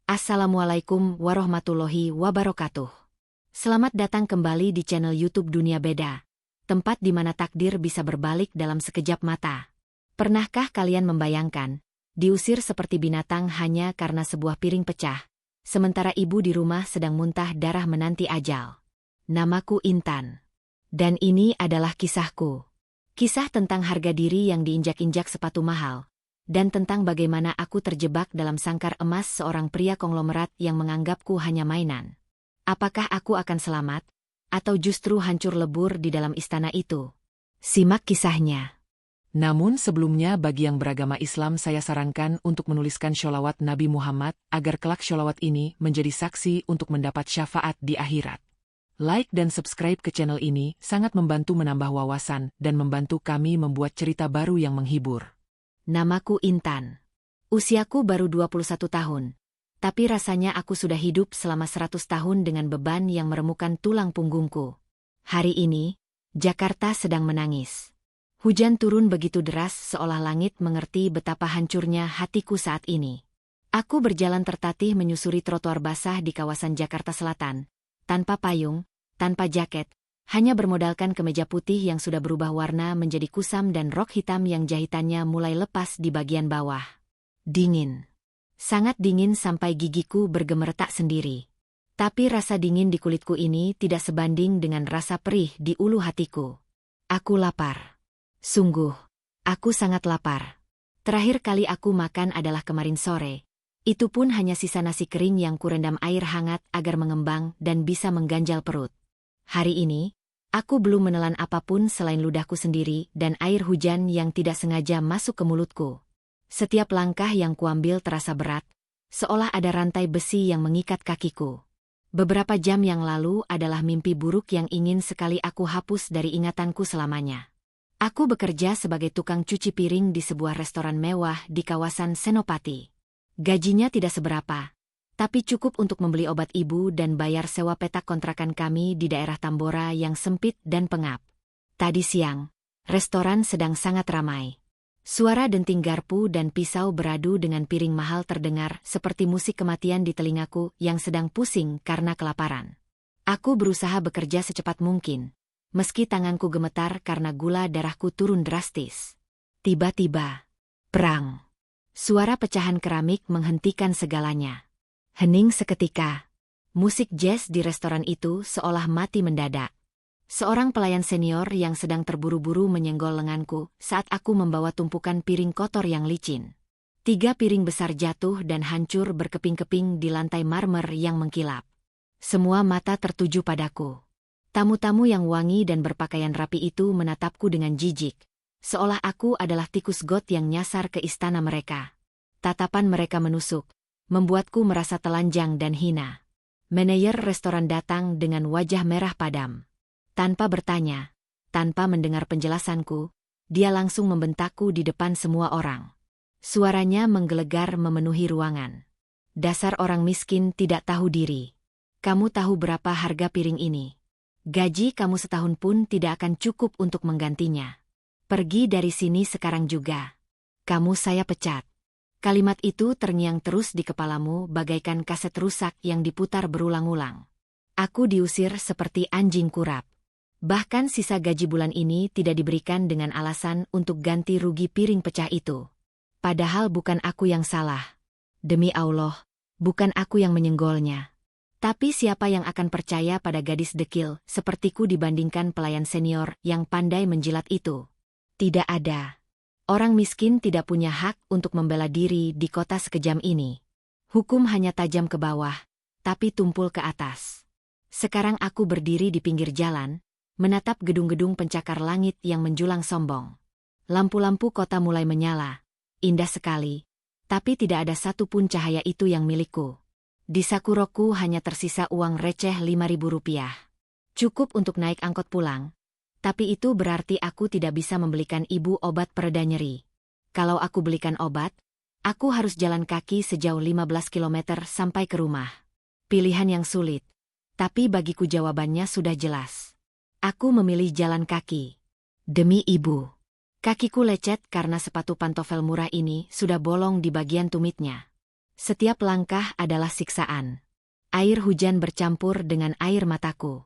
Assalamualaikum warahmatullahi wabarakatuh. Selamat datang kembali di channel YouTube Dunia Beda, tempat di mana takdir bisa berbalik dalam sekejap mata. Pernahkah kalian membayangkan, diusir seperti binatang hanya karena sebuah piring pecah, sementara ibu di rumah sedang muntah darah menanti ajal? Namaku Intan. Dan ini adalah kisahku. Kisah tentang harga diri yang diinjak-injak sepatu mahal, dan tentang bagaimana aku terjebak dalam sangkar emas seorang pria konglomerat yang menganggapku hanya mainan. Apakah aku akan selamat, atau justru hancur lebur di dalam istana itu? Simak kisahnya. Namun sebelumnya bagi yang beragama Islam saya sarankan untuk menuliskan sholawat Nabi Muhammad agar kelak sholawat ini menjadi saksi untuk mendapat syafaat di akhirat. Like dan subscribe ke channel ini sangat membantu menambah wawasan dan membantu kami membuat cerita baru yang menghibur. Namaku Intan. Usiaku baru 21 tahun. Tapi rasanya aku sudah hidup selama 100 tahun dengan beban yang meremukan tulang punggungku. Hari ini, Jakarta sedang menangis. Hujan turun begitu deras seolah langit mengerti betapa hancurnya hatiku saat ini. Aku berjalan tertatih menyusuri trotoar basah di kawasan Jakarta Selatan, tanpa payung, tanpa jaket, hanya bermodalkan kemeja putih yang sudah berubah warna menjadi kusam dan rok hitam yang jahitannya mulai lepas di bagian bawah. Dingin. Sangat dingin sampai gigiku bergemeretak sendiri. Tapi rasa dingin di kulitku ini tidak sebanding dengan rasa perih di ulu hatiku. Aku lapar. Sungguh, aku sangat lapar. Terakhir kali aku makan adalah kemarin sore. Itu pun hanya sisa nasi kering yang kurendam air hangat agar mengembang dan bisa mengganjal perut. Hari ini, aku belum menelan apapun selain ludahku sendiri dan air hujan yang tidak sengaja masuk ke mulutku. Setiap langkah yang kuambil terasa berat, seolah ada rantai besi yang mengikat kakiku. Beberapa jam yang lalu adalah mimpi buruk yang ingin sekali aku hapus dari ingatanku selamanya. Aku bekerja sebagai tukang cuci piring di sebuah restoran mewah di kawasan Senopati. Gajinya tidak seberapa, tapi cukup untuk membeli obat ibu dan bayar sewa petak kontrakan kami di daerah Tambora yang sempit dan pengap. Tadi siang, restoran sedang sangat ramai. Suara denting garpu dan pisau beradu dengan piring mahal terdengar seperti musik kematian di telingaku yang sedang pusing karena kelaparan. Aku berusaha bekerja secepat mungkin, meski tanganku gemetar karena gula darahku turun drastis. Tiba-tiba, perang. Suara pecahan keramik menghentikan segalanya. Hening seketika. Musik jazz di restoran itu seolah mati mendadak. Seorang pelayan senior yang sedang terburu-buru menyenggol lenganku saat aku membawa tumpukan piring kotor yang licin. 3 piring besar jatuh dan hancur berkeping-keping di lantai marmer yang mengkilap. Semua mata tertuju padaku. Tamu-tamu yang wangi dan berpakaian rapi itu menatapku dengan jijik, seolah aku adalah tikus got yang nyasar ke istana mereka. Tatapan mereka menusuk, membuatku merasa telanjang dan hina. Manajer restoran datang dengan wajah merah padam. Tanpa bertanya, tanpa mendengar penjelasanku, dia langsung membentakku di depan semua orang. Suaranya menggelegar memenuhi ruangan. Dasar orang miskin tidak tahu diri. Kamu tahu berapa harga piring ini? Gaji kamu setahun pun tidak akan cukup untuk menggantinya. Pergi dari sini sekarang juga. Kamu saya pecat. Kalimat itu terngiang terus di kepalamu bagaikan kaset rusak yang diputar berulang-ulang. Aku diusir seperti anjing kurap. Bahkan sisa gaji bulan ini tidak diberikan dengan alasan untuk ganti rugi piring pecah itu. Padahal bukan aku yang salah. Demi Allah, bukan aku yang menyenggolnya. Tapi siapa yang akan percaya pada gadis dekil sepertiku dibandingkan pelayan senior yang pandai menjilat itu? Tidak ada. Orang miskin tidak punya hak untuk membela diri di kota sekejam ini. Hukum hanya tajam ke bawah, tapi tumpul ke atas. Sekarang aku berdiri di pinggir jalan, menatap gedung-gedung pencakar langit yang menjulang sombong. Lampu-lampu kota mulai menyala, indah sekali, tapi tidak ada satupun cahaya itu yang milikku. Di saku rokku hanya tersisa uang receh 5.000 rupiah. Cukup untuk naik angkot pulang. Tapi itu berarti aku tidak bisa membelikan ibu obat pereda nyeri. Kalau aku belikan obat, aku harus jalan kaki sejauh 15 km sampai ke rumah. Pilihan yang sulit, tapi bagiku jawabannya sudah jelas. Aku memilih jalan kaki. Demi ibu. Kakiku lecet karena sepatu pantofel murah ini sudah bolong di bagian tumitnya. Setiap langkah adalah siksaan. Air hujan bercampur dengan air mataku.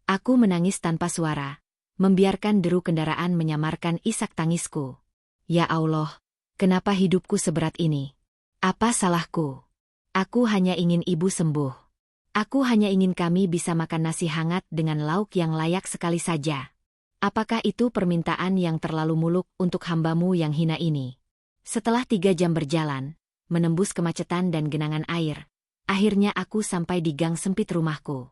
Aku menangis tanpa suara, membiarkan deru kendaraan menyamarkan isak tangisku. Ya Allah, kenapa hidupku seberat ini? Apa salahku? Aku hanya ingin ibu sembuh. Aku hanya ingin kami bisa makan nasi hangat dengan lauk yang layak sekali saja. Apakah itu permintaan yang terlalu muluk untuk hambamu yang hina ini? Setelah 3 jam berjalan, menembus kemacetan dan genangan air, akhirnya aku sampai di gang sempit rumahku.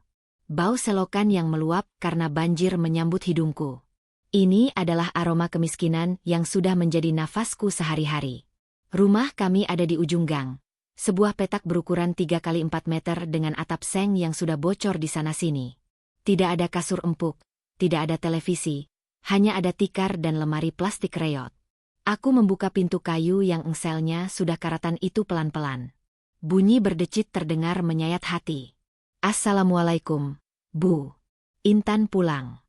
Bau selokan yang meluap karena banjir menyambut hidungku. Ini adalah aroma kemiskinan yang sudah menjadi nafasku sehari-hari. Rumah kami ada di ujung gang. Sebuah petak berukuran 3 kali 4 meter dengan atap seng yang sudah bocor di sana-sini. Tidak ada kasur empuk, tidak ada televisi, hanya ada tikar dan lemari plastik reot. Aku membuka pintu kayu yang engselnya sudah karatan itu pelan-pelan. Bunyi berdecit terdengar menyayat hati. Assalamualaikum, Bu. Intan pulang.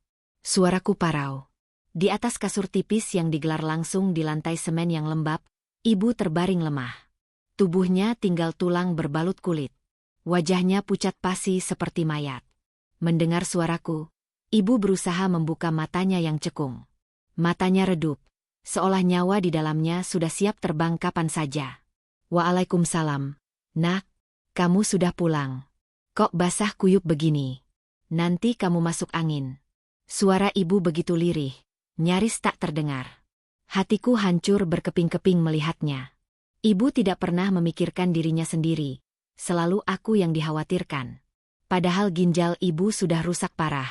Suaraku parau. Di atas kasur tipis yang digelar langsung di lantai semen yang lembab, ibu terbaring lemah. Tubuhnya tinggal tulang berbalut kulit. Wajahnya pucat pasi seperti mayat. Mendengar suaraku, ibu berusaha membuka matanya yang cekung. Matanya redup, seolah nyawa di dalamnya sudah siap terbang kapan saja. Waalaikumsalam. Nak, kamu sudah pulang. Kok basah kuyup begini? Nanti kamu masuk angin. Suara ibu begitu lirih, nyaris tak terdengar. Hatiku hancur berkeping-keping melihatnya. Ibu tidak pernah memikirkan dirinya sendiri, selalu aku yang dikhawatirkan. Padahal ginjal ibu sudah rusak parah.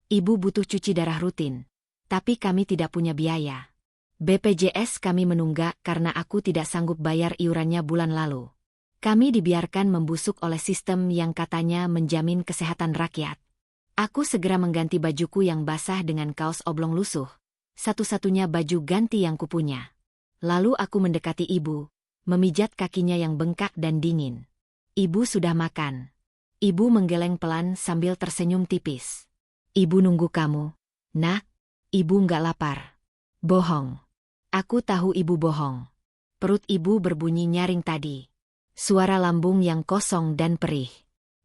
Ibu butuh cuci darah rutin, tapi kami tidak punya biaya. BPJS kami menunggak karena aku tidak sanggup bayar iurannya bulan lalu. Kami dibiarkan membusuk oleh sistem yang katanya menjamin kesehatan rakyat. Aku segera mengganti bajuku yang basah dengan kaos oblong lusuh, satu-satunya baju ganti yang kupunya. Lalu aku mendekati ibu, memijat kakinya yang bengkak dan dingin. Ibu sudah makan. Ibu menggeleng pelan sambil tersenyum tipis. Ibu nunggu kamu. Nak, ibu nggak lapar. Bohong. Aku tahu ibu bohong. Perut ibu berbunyi nyaring tadi. Suara lambung yang kosong dan perih.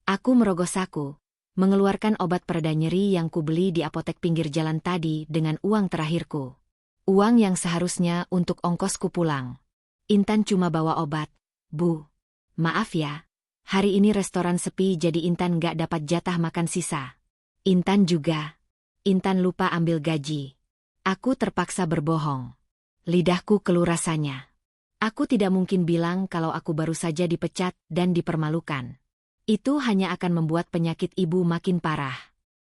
Aku merogoh saku, mengeluarkan obat pereda nyeri yang kubeli di apotek pinggir jalan tadi dengan uang terakhirku. Uang yang seharusnya untuk ongkosku pulang. Intan cuma bawa obat, Bu. Maaf ya, hari ini restoran sepi jadi Intan gak dapat jatah makan sisa. Intan juga. Intan lupa ambil gaji. Aku terpaksa berbohong. Lidahku keluh rasanya. Aku tidak mungkin bilang kalau aku baru saja dipecat dan dipermalukan. Itu hanya akan membuat penyakit ibu makin parah.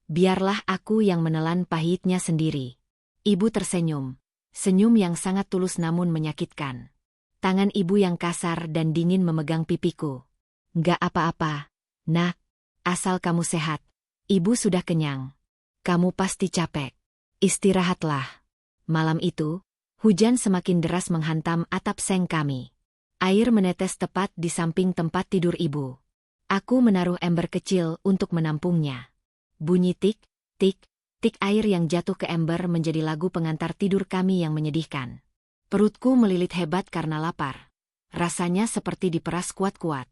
Biarlah aku yang menelan pahitnya sendiri. Ibu tersenyum. Senyum yang sangat tulus namun menyakitkan. Tangan ibu yang kasar dan dingin memegang pipiku. Nggak apa-apa, Nak. Asal kamu sehat. Ibu sudah kenyang. Kamu pasti capek. Istirahatlah. Malam itu, hujan semakin deras menghantam atap seng kami. Air menetes tepat di samping tempat tidur ibu. Aku menaruh ember kecil untuk menampungnya. Bunyi tik, tik, tik air yang jatuh ke ember menjadi lagu pengantar tidur kami yang menyedihkan. Perutku melilit hebat karena lapar. Rasanya seperti diperas kuat-kuat.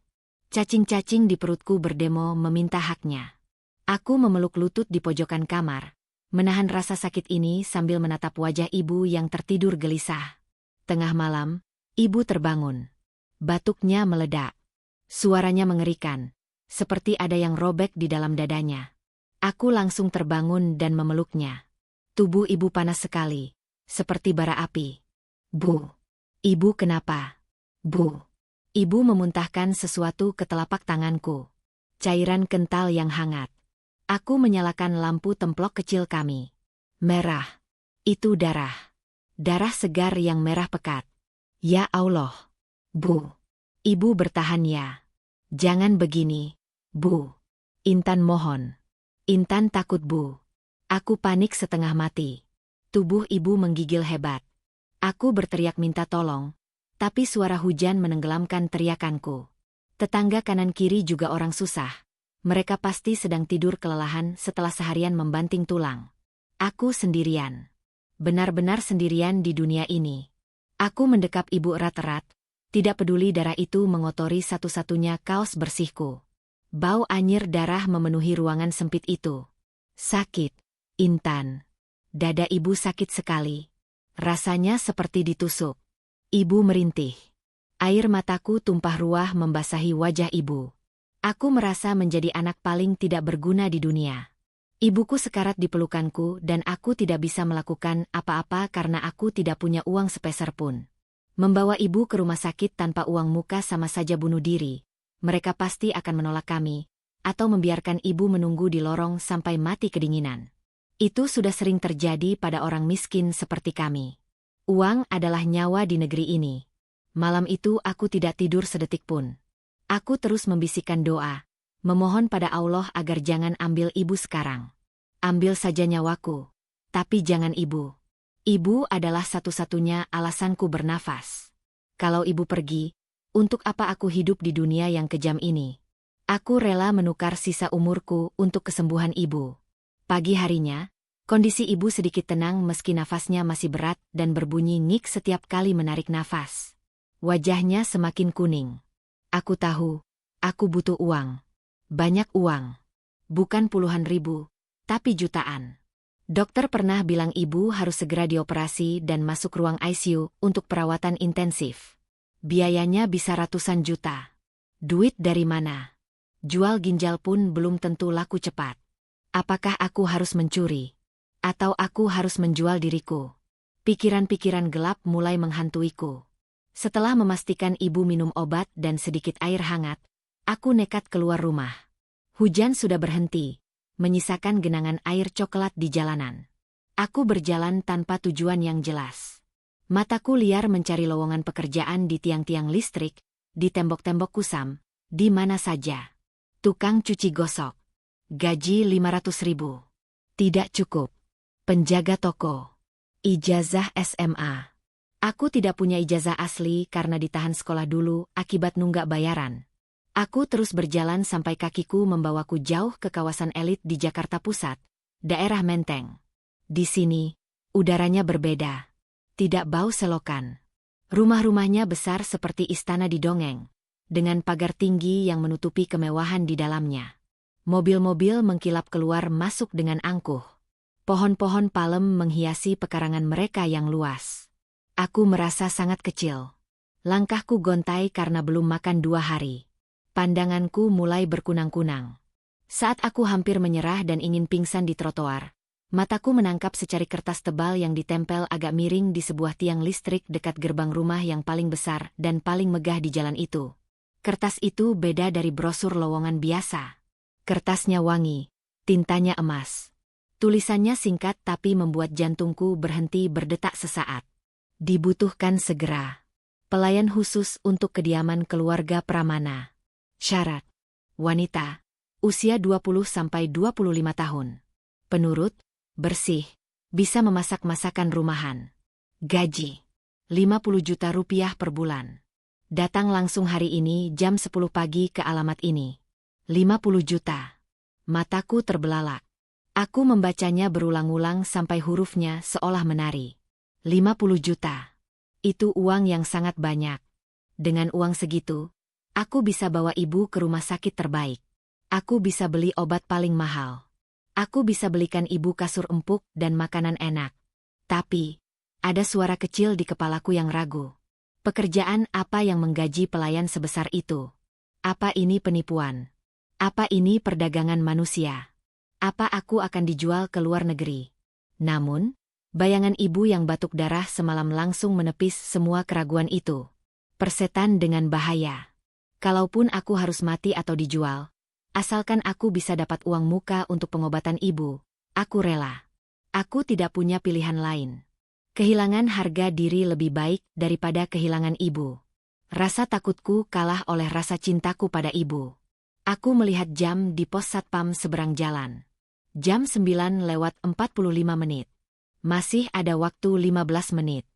Cacing-cacing di perutku berdemo meminta haknya. Aku memeluk lutut di pojokan kamar, menahan rasa sakit ini sambil menatap wajah ibu yang tertidur gelisah. Tengah malam, ibu terbangun. Batuknya meledak. Suaranya mengerikan, seperti ada yang robek di dalam dadanya. Aku langsung terbangun dan memeluknya. Tubuh ibu panas sekali, seperti bara api. Bu, ibu kenapa? Bu, ibu memuntahkan sesuatu ke telapak tanganku. Cairan kental yang hangat. Aku menyalakan lampu templok kecil kami. Merah. Itu darah. Darah segar yang merah pekat. Ya Allah. Bu. Ibu bertahan ya. Jangan begini, Bu. Intan mohon. Intan takut, Bu. Aku panik setengah mati. Tubuh ibu menggigil hebat. Aku berteriak minta tolong, tapi suara hujan menenggelamkan teriakanku. Tetangga kanan kiri juga orang susah. Mereka pasti sedang tidur kelelahan setelah seharian membanting tulang. Aku sendirian. Benar-benar sendirian di dunia ini. Aku mendekap ibu erat-erat, Tidak peduli darah itu mengotori satu-satunya kaos bersihku. Bau anyir darah memenuhi ruangan sempit itu. Sakit, Intan. Dada ibu sakit sekali. Rasanya seperti ditusuk. Ibu merintih. Air mataku tumpah ruah membasahi wajah ibu. Aku merasa menjadi anak paling tidak berguna di dunia. Ibuku sekarat di pelukanku dan aku tidak bisa melakukan apa-apa karena aku tidak punya uang sepeser pun. Membawa ibu ke rumah sakit tanpa uang muka sama saja bunuh diri. Mereka pasti akan menolak kami, atau membiarkan ibu menunggu di lorong sampai mati kedinginan. Itu sudah sering terjadi pada orang miskin seperti kami. Uang adalah nyawa di negeri ini. Malam itu aku tidak tidur sedetik pun. Aku terus membisikkan doa, memohon pada Allah agar jangan ambil ibu sekarang. Ambil saja nyawaku, tapi jangan ibu. Ibu adalah satu-satunya alasanku bernafas. Kalau ibu pergi, untuk apa aku hidup di dunia yang kejam ini? Aku rela menukar sisa umurku untuk kesembuhan ibu. Pagi harinya, kondisi ibu sedikit tenang meski nafasnya masih berat dan berbunyi ngik setiap kali menarik nafas. Wajahnya semakin kuning. Aku tahu, aku butuh uang. Banyak uang. Bukan puluhan ribu, tapi jutaan. Dokter pernah bilang ibu harus segera dioperasi dan masuk ruang ICU untuk perawatan intensif. Biayanya bisa ratusan juta. Duit dari mana? Jual ginjal pun belum tentu laku cepat. Apakah aku harus mencuri? Atau aku harus menjual diriku? Pikiran-pikiran gelap mulai menghantuiku. Setelah memastikan ibu minum obat dan sedikit air hangat, aku nekat keluar rumah. Hujan sudah berhenti, menyisakan genangan air coklat di jalanan. Aku berjalan tanpa tujuan yang jelas. Mataku liar mencari lowongan pekerjaan di tiang-tiang listrik, di tembok-tembok kusam, di mana saja. Tukang cuci gosok. Gaji 500.000. Tidak cukup. Penjaga toko. Ijazah SMA. Aku tidak punya ijazah asli karena ditahan sekolah dulu akibat nunggak bayaran. Aku terus berjalan sampai kakiku membawaku jauh ke kawasan elit di Jakarta Pusat, daerah Menteng. Di sini, udaranya berbeda. Tidak bau selokan. Rumah-rumahnya besar seperti istana di dongeng, dengan pagar tinggi yang menutupi kemewahan di dalamnya. Mobil-mobil mengkilap keluar masuk dengan angkuh. Pohon-pohon palem menghiasi pekarangan mereka yang luas. Aku merasa sangat kecil. Langkahku gontai karena belum makan 2 hari. Pandanganku mulai berkunang-kunang. Saat aku hampir menyerah dan ingin pingsan di trotoar, mataku menangkap secari kertas tebal yang ditempel agak miring di sebuah tiang listrik dekat gerbang rumah yang paling besar dan paling megah di jalan itu. Kertas itu beda dari brosur lowongan biasa. Kertasnya wangi, tintanya emas. Tulisannya singkat tapi membuat jantungku berhenti berdetak sesaat. Dibutuhkan segera. Pelayan khusus untuk kediaman keluarga Pramana. Syarat. Wanita. Usia 20-25 tahun. Penurut. Bersih. Bisa memasak masakan rumahan. Gaji. 50 juta rupiah per bulan. Datang langsung hari ini jam 10 pagi ke alamat ini. 50 juta. Mataku terbelalak. Aku membacanya berulang-ulang sampai hurufnya seolah menari. 50 juta. Itu uang yang sangat banyak. Dengan uang segitu, aku bisa bawa ibu ke rumah sakit terbaik. Aku bisa beli obat paling mahal. Aku bisa belikan ibu kasur empuk dan makanan enak. Tapi, ada suara kecil di kepalaku yang ragu. Pekerjaan apa yang menggaji pelayan sebesar itu? Apa ini penipuan? Apa ini perdagangan manusia? Apa aku akan dijual ke luar negeri? Namun, bayangan ibu yang batuk darah semalam langsung menepis semua keraguan itu. Persetan dengan bahaya. Kalaupun aku harus mati atau dijual, asalkan aku bisa dapat uang muka untuk pengobatan ibu, aku rela. Aku tidak punya pilihan lain. Kehilangan harga diri lebih baik daripada kehilangan ibu. Rasa takutku kalah oleh rasa cintaku pada ibu. Aku melihat jam di pos satpam seberang jalan. Jam 9:45. Masih ada waktu 15 menit.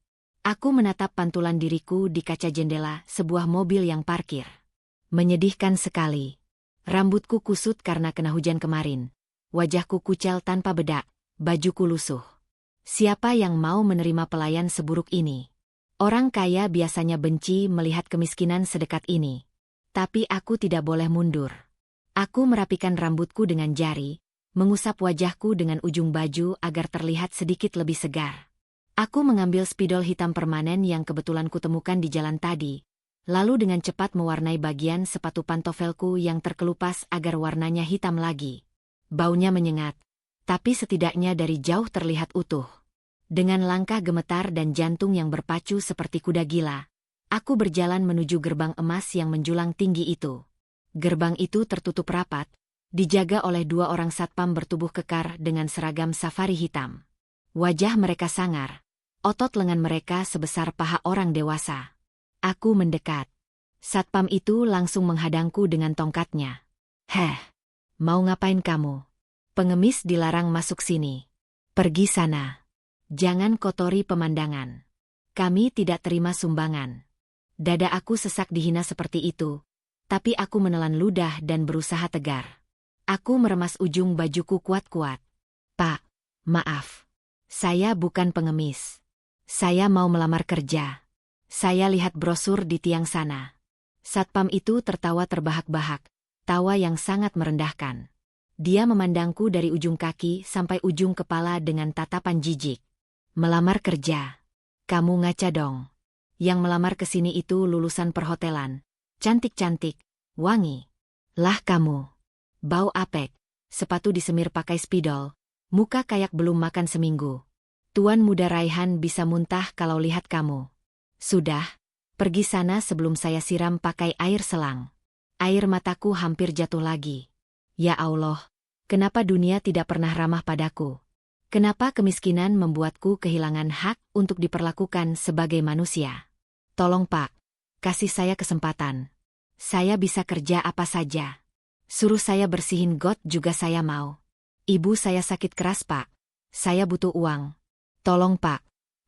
Aku menatap pantulan diriku di kaca jendela sebuah mobil yang parkir. Menyedihkan sekali. Rambutku kusut karena kena hujan kemarin. Wajahku kucel tanpa bedak, bajuku lusuh. Siapa yang mau menerima pelayan seburuk ini? Orang kaya biasanya benci melihat kemiskinan sedekat ini. Tapi aku tidak boleh mundur. Aku merapikan rambutku dengan jari, mengusap wajahku dengan ujung baju agar terlihat sedikit lebih segar. Aku mengambil spidol hitam permanen yang kebetulan kutemukan di jalan tadi, lalu dengan cepat mewarnai bagian sepatu pantofelku yang terkelupas agar warnanya hitam lagi. Baunya menyengat, tapi setidaknya dari jauh terlihat utuh. Dengan langkah gemetar dan jantung yang berpacu seperti kuda gila, aku berjalan menuju gerbang emas yang menjulang tinggi itu. Gerbang itu tertutup rapat, dijaga oleh 2 orang satpam bertubuh kekar dengan seragam safari hitam. Wajah mereka sangar, otot lengan mereka sebesar paha orang dewasa. Aku mendekat. Satpam itu langsung menghadangku dengan tongkatnya. "Heh, mau ngapain kamu? Pengemis dilarang masuk sini. Pergi sana. Jangan kotori pemandangan. Kami tidak terima sumbangan." Dada aku sesak dihina seperti itu, tapi aku menelan ludah dan berusaha tegar. Aku meremas ujung bajuku kuat-kuat. "Pak, maaf. Saya bukan pengemis. Saya mau melamar kerja. Saya lihat brosur di tiang sana." Satpam itu tertawa terbahak-bahak, tawa yang sangat merendahkan. Dia memandangku dari ujung kaki sampai ujung kepala dengan tatapan jijik. "Melamar kerja? Kamu ngaca dong. Yang melamar ke sini itu lulusan perhotelan. Cantik-cantik, wangi. Lah kamu. Bau apek, sepatu disemir pakai spidol, muka kayak belum makan seminggu. Tuan muda Raihan bisa muntah kalau lihat kamu. Sudah, pergi sana sebelum saya siram pakai air selang." Air mataku hampir jatuh lagi. Ya Allah, kenapa dunia tidak pernah ramah padaku? Kenapa kemiskinan membuatku kehilangan hak untuk diperlakukan sebagai manusia? Tolong Pak, kasih saya kesempatan. Saya bisa kerja apa saja. Suruh saya bersihin got juga saya mau. Ibu saya sakit keras Pak. Saya butuh uang. Tolong Pak,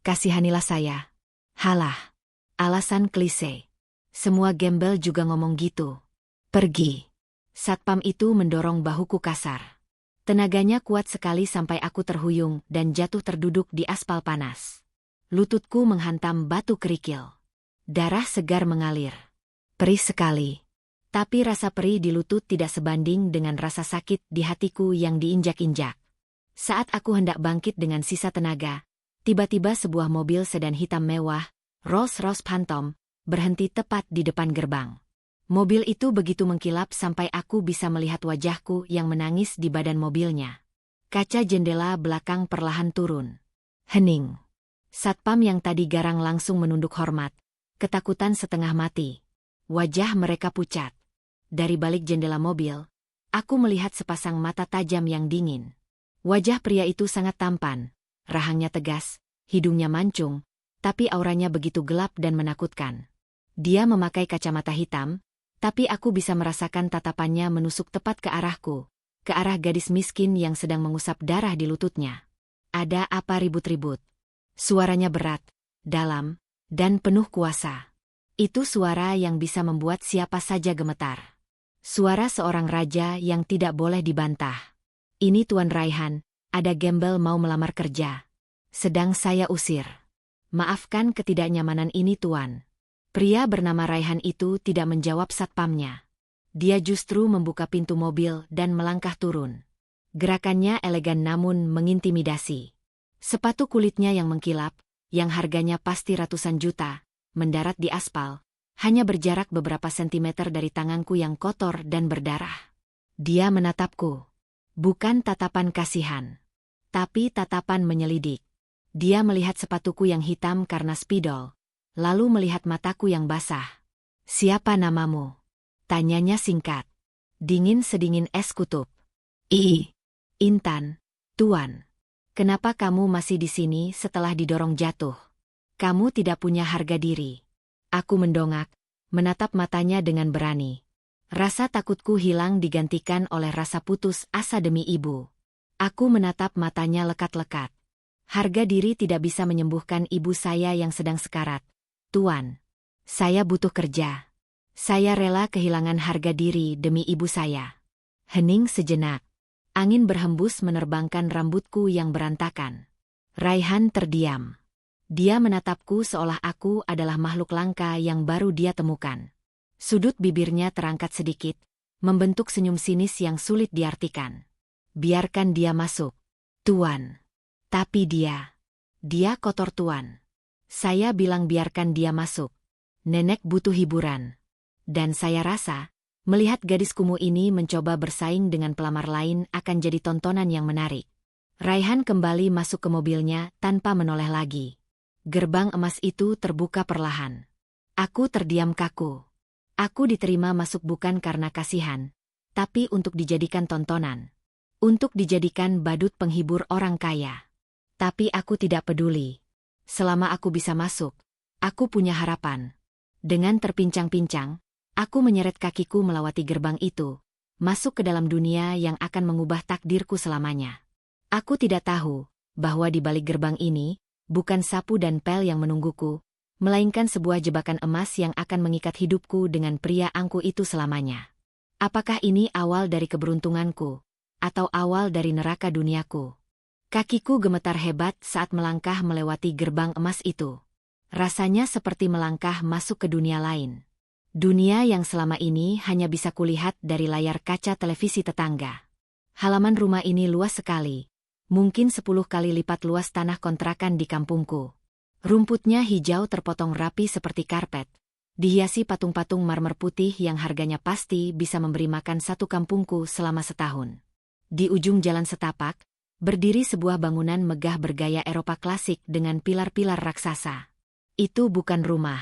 kasihanilah saya. Halah, alasan klise. Semua gembel juga ngomong gitu. Pergi. Satpam itu mendorong bahuku kasar. Tenaganya kuat sekali sampai aku terhuyung dan jatuh terduduk di aspal panas. Lututku menghantam batu kerikil. Darah segar mengalir. Perih sekali. Tapi rasa perih di lutut tidak sebanding dengan rasa sakit di hatiku yang diinjak-injak. Saat aku hendak bangkit dengan sisa tenaga, tiba-tiba sebuah mobil sedan hitam mewah, Rolls-Royce Phantom, berhenti tepat di depan gerbang. Mobil itu begitu mengkilap sampai aku bisa melihat wajahku yang menangis di badan mobilnya. Kaca jendela belakang perlahan turun. Hening. Satpam yang tadi garang langsung menunduk hormat, ketakutan setengah mati. Wajah mereka pucat. Dari balik jendela mobil, aku melihat sepasang mata tajam yang dingin. Wajah pria itu sangat tampan, rahangnya tegas, hidungnya mancung, tapi auranya begitu gelap dan menakutkan. Dia memakai kacamata hitam, tapi aku bisa merasakan tatapannya menusuk tepat ke arahku, ke arah gadis miskin yang sedang mengusap darah di lututnya. Ada apa ribut-ribut? Suaranya berat, dalam, dan penuh kuasa. Itu suara yang bisa membuat siapa saja gemetar. Suara seorang raja yang tidak boleh dibantah. "Ini Tuan Raihan, ada gembel mau melamar kerja. Sedang saya usir. Maafkan ketidaknyamanan ini Tuan." Pria bernama Raihan itu tidak menjawab satpamnya. Dia justru membuka pintu mobil dan melangkah turun. Gerakannya elegan namun mengintimidasi. Sepatu kulitnya yang mengkilap, yang harganya pasti ratusan juta, mendarat di aspal, hanya berjarak beberapa sentimeter dari tanganku yang kotor dan berdarah. Dia menatapku. Bukan tatapan kasihan, tapi tatapan menyelidik. Dia melihat sepatuku yang hitam karena spidol, lalu melihat mataku yang basah. "Siapa namamu?" Tanyanya singkat. Dingin sedingin es kutub. Intan, Tuan. Kenapa kamu masih di sini setelah didorong jatuh? Kamu tidak punya harga diri." Aku mendongak, menatap matanya dengan berani. Rasa takutku hilang digantikan oleh rasa putus asa demi ibu. Aku menatap matanya lekat-lekat. Harga diri tidak bisa menyembuhkan ibu saya yang sedang sekarat. "Tuan, saya butuh kerja. Saya rela kehilangan harga diri demi ibu saya." Hening sejenak. Angin berhembus menerbangkan rambutku yang berantakan. Raihan terdiam. Dia menatapku seolah aku adalah makhluk langka yang baru dia temukan. Sudut bibirnya terangkat sedikit, membentuk senyum sinis yang sulit diartikan. Biarkan dia masuk, Tuan. Tapi dia kotor, Tuan. Saya bilang biarkan dia masuk. Nenek butuh hiburan. Dan saya rasa, melihat gadis kumuh ini mencoba bersaing dengan pelamar lain akan jadi tontonan yang menarik. Raihan kembali masuk ke mobilnya tanpa menoleh lagi. Gerbang emas itu terbuka perlahan. Aku terdiam kaku. Aku diterima masuk bukan karena kasihan, tapi untuk dijadikan tontonan. Untuk dijadikan badut penghibur orang kaya. Tapi aku tidak peduli. Selama aku bisa masuk, aku punya harapan. Dengan terpincang-pincang, aku menyeret kakiku melewati gerbang itu, masuk ke dalam dunia yang akan mengubah takdirku selamanya. Aku tidak tahu bahwa di balik gerbang ini, bukan sapu dan pel yang menungguku, melainkan sebuah jebakan emas yang akan mengikat hidupku dengan pria angku itu selamanya. Apakah ini awal dari keberuntunganku, atau awal dari neraka duniaku? Kakiku gemetar hebat saat melangkah melewati gerbang emas itu. Rasanya seperti melangkah masuk ke dunia lain. Dunia yang selama ini hanya bisa kulihat dari layar kaca televisi tetangga. Halaman rumah ini luas sekali. Mungkin 10 kali lipat luas tanah kontrakan di kampungku. Rumputnya hijau terpotong rapi seperti karpet. Dihiasi patung-patung marmer putih yang harganya pasti bisa memberi makan satu kampungku selama setahun. Di ujung jalan setapak, berdiri sebuah bangunan megah bergaya Eropa klasik dengan pilar-pilar raksasa. Itu bukan rumah.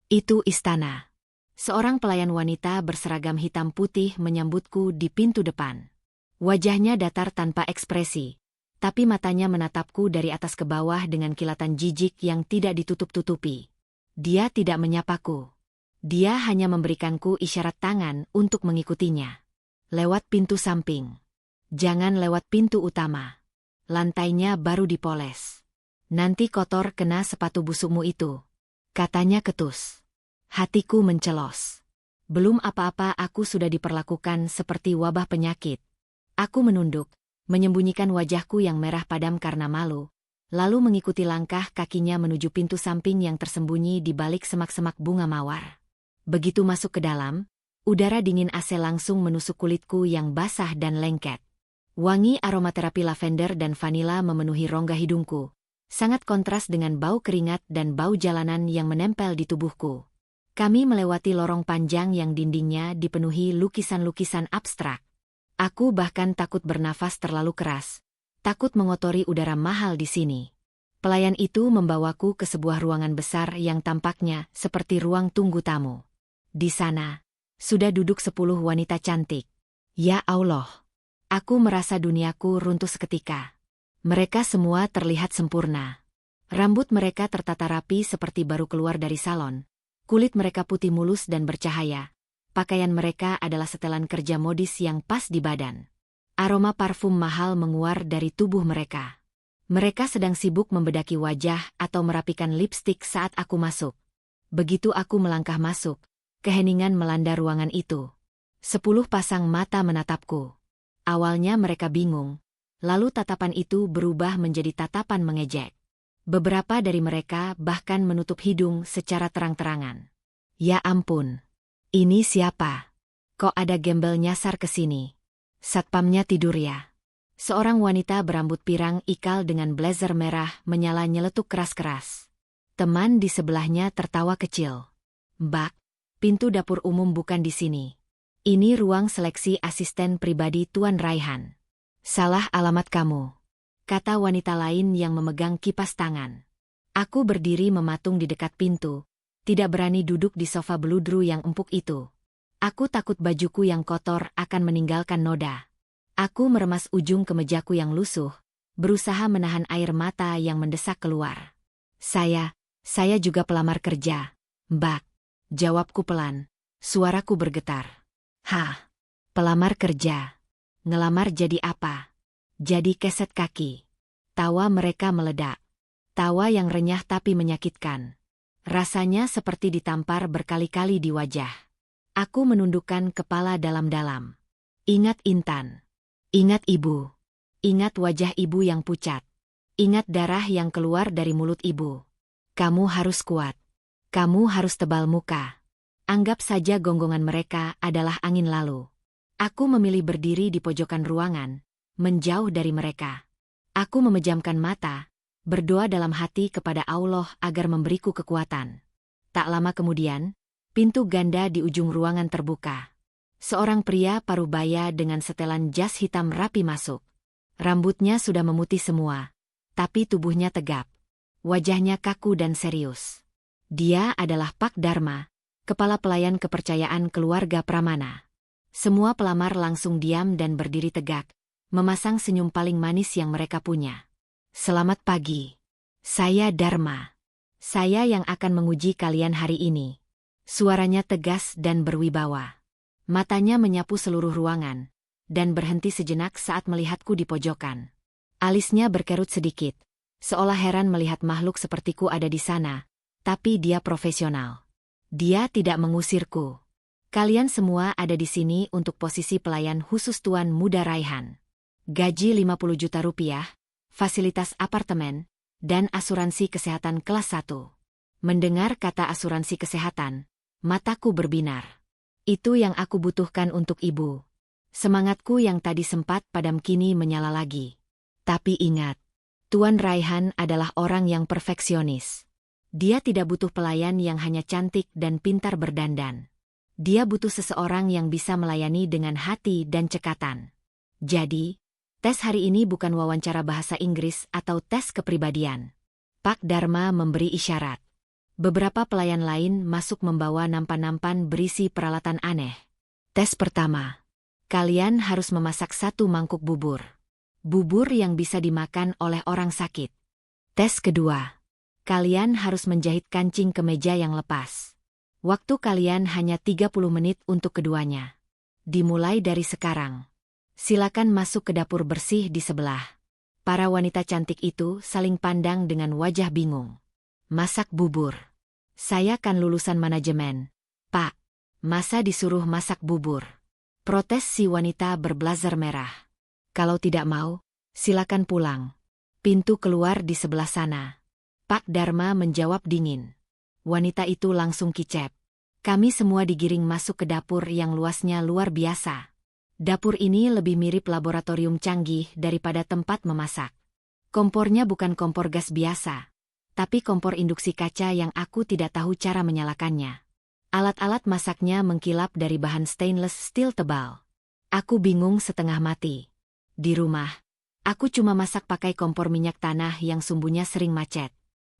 Itu istana. Seorang pelayan wanita berseragam hitam putih menyambutku di pintu depan. Wajahnya datar tanpa ekspresi, tapi matanya menatapku dari atas ke bawah dengan kilatan jijik yang tidak ditutup-tutupi. Dia tidak menyapaku. Dia hanya memberikanku isyarat tangan untuk mengikutinya. Lewat pintu samping. Jangan lewat pintu utama. Lantainya baru dipoles. Nanti kotor kena sepatu busukmu itu. Katanya ketus. Hatiku mencelos. Belum apa-apa aku sudah diperlakukan seperti wabah penyakit. Aku menunduk, menyembunyikan wajahku yang merah padam karena malu, lalu mengikuti langkah kakinya menuju pintu samping yang tersembunyi di balik semak-semak bunga mawar. Begitu masuk ke dalam, udara dingin AC langsung menusuk kulitku yang basah dan lengket. Wangi aromaterapi lavender dan vanila memenuhi rongga hidungku, sangat kontras dengan bau keringat dan bau jalanan yang menempel di tubuhku. Kami melewati lorong panjang yang dindingnya dipenuhi lukisan-lukisan abstrak. Aku bahkan takut bernafas terlalu keras, takut mengotori udara mahal di sini. Pelayan itu membawaku ke sebuah ruangan besar yang tampaknya seperti ruang tunggu tamu. Di sana, sudah duduk 10 wanita cantik. Ya Allah! Aku merasa duniaku runtuh seketika. Mereka semua terlihat sempurna. Rambut mereka tertata rapi seperti baru keluar dari salon. Kulit mereka putih mulus dan bercahaya. Pakaian mereka adalah setelan kerja modis yang pas di badan. Aroma parfum mahal menguar dari tubuh mereka. Mereka sedang sibuk membedaki wajah atau merapikan lipstik saat aku masuk. Begitu aku melangkah masuk, keheningan melanda ruangan itu. 10 pasang mata menatapku. Awalnya mereka bingung, lalu tatapan itu berubah menjadi tatapan mengejek. Beberapa dari mereka bahkan menutup hidung secara terang-terangan. Ya ampun, ini siapa? Kok ada gembel nyasar ke sini? Satpamnya tidur ya? Seorang wanita berambut pirang ikal dengan blazer merah menyala nyeletuk keras-keras. Teman di sebelahnya tertawa kecil. Mbak, pintu dapur umum bukan di sini. Ini ruang seleksi asisten pribadi Tuan Raihan. Salah alamat kamu, kata wanita lain yang memegang kipas tangan. Aku berdiri mematung di dekat pintu, tidak berani duduk di sofa beludru yang empuk itu. Aku takut bajuku yang kotor akan meninggalkan noda. Aku meremas ujung kemejaku yang lusuh, berusaha menahan air mata yang mendesak keluar. Saya juga pelamar kerja, Mbak. Jawabku pelan, suaraku bergetar. Hah, pelamar kerja. Ngelamar jadi apa? Jadi keset kaki. Tawa mereka meledak. Tawa yang renyah tapi menyakitkan. Rasanya seperti ditampar berkali-kali di wajah. Aku menundukkan kepala dalam-dalam. Ingat Intan. Ingat ibu. Ingat wajah ibu yang pucat. Ingat darah yang keluar dari mulut ibu. Kamu harus kuat. Kamu harus tebal muka. Anggap saja gonggongan mereka adalah angin lalu. Aku memilih berdiri di pojokan ruangan, menjauh dari mereka. Aku memejamkan mata, berdoa dalam hati kepada Allah agar memberiku kekuatan. Tak lama kemudian, pintu ganda di ujung ruangan terbuka. Seorang pria parubaya dengan setelan jas hitam rapi masuk. Rambutnya sudah memutih semua, tapi tubuhnya tegap. Wajahnya kaku dan serius. Dia adalah Pak Dharma, kepala pelayan kepercayaan keluarga Pramana. Semua pelamar langsung diam dan berdiri tegak, memasang senyum paling manis yang mereka punya. Selamat pagi. Saya Dharma. Saya yang akan menguji kalian hari ini. Suaranya tegas dan berwibawa. Matanya menyapu seluruh ruangan, dan berhenti sejenak saat melihatku di pojokan. Alisnya berkerut sedikit, seolah heran melihat makhluk sepertiku ada di sana, tapi dia profesional. Dia tidak mengusirku. Kalian semua ada di sini untuk posisi pelayan khusus Tuan Muda Raihan. Gaji 50 juta rupiah, fasilitas apartemen, dan asuransi kesehatan kelas 1. Mendengar kata asuransi kesehatan, mataku berbinar. Itu yang aku butuhkan untuk ibu. Semangatku yang tadi sempat padam kini menyala lagi. Tapi ingat, Tuan Raihan adalah orang yang perfeksionis. Dia tidak butuh pelayan yang hanya cantik dan pintar berdandan. Dia butuh seseorang yang bisa melayani dengan hati dan cekatan. Jadi, tes hari ini bukan wawancara bahasa Inggris atau tes kepribadian. Pak Dharma memberi isyarat. Beberapa pelayan lain masuk membawa nampan-nampan berisi peralatan aneh. Tes pertama. Kalian harus memasak 1 mangkuk bubur. Bubur yang bisa dimakan oleh orang sakit. Tes kedua. Kalian harus menjahit kancing kemeja yang lepas. Waktu kalian hanya 30 menit untuk keduanya. Dimulai dari sekarang. Silakan masuk ke dapur bersih di sebelah. Para wanita cantik itu saling pandang dengan wajah bingung. Masak bubur. Saya kan lulusan manajemen. Pak, masa disuruh masak bubur? Protes si wanita berblazer merah. Kalau tidak mau, silakan pulang. Pintu keluar di sebelah sana. Pak Dharma menjawab dingin. Wanita itu langsung kicep. Kami semua digiring masuk ke dapur yang luasnya luar biasa. Dapur ini lebih mirip laboratorium canggih daripada tempat memasak. Kompornya bukan kompor gas biasa, tapi kompor induksi kaca yang aku tidak tahu cara menyalakannya. Alat-alat masaknya mengkilap dari bahan stainless steel tebal. Aku bingung setengah mati. Di rumah, aku cuma masak pakai kompor minyak tanah yang sumbunya sering macet.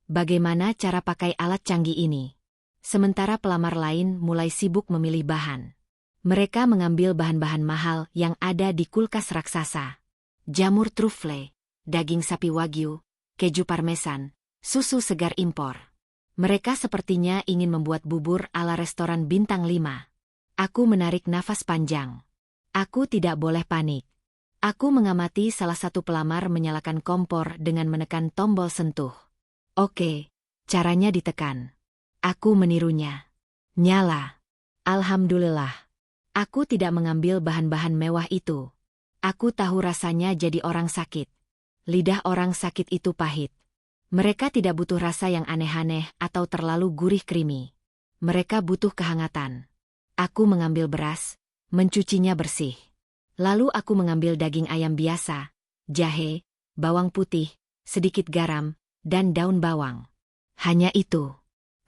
Bagaimana cara pakai alat canggih ini? Sementara pelamar lain mulai sibuk memilih bahan. Mereka mengambil bahan-bahan mahal yang ada di kulkas raksasa. Jamur truffle, daging sapi wagyu, keju parmesan, susu segar impor. Mereka sepertinya ingin membuat bubur ala restoran bintang 5. Aku menarik nafas panjang. Aku tidak boleh panik. Aku mengamati salah satu pelamar menyalakan kompor dengan menekan tombol sentuh. Oke, caranya ditekan. Aku menirunya. Nyala. Alhamdulillah. Aku tidak mengambil bahan-bahan mewah itu. Aku tahu rasanya jadi orang sakit. Lidah orang sakit itu pahit. Mereka tidak butuh rasa yang aneh-aneh atau terlalu gurih krimi. Mereka butuh kehangatan. Aku mengambil beras, mencucinya bersih. Lalu aku mengambil daging ayam biasa, jahe, bawang putih, sedikit garam, dan daun bawang. Hanya itu.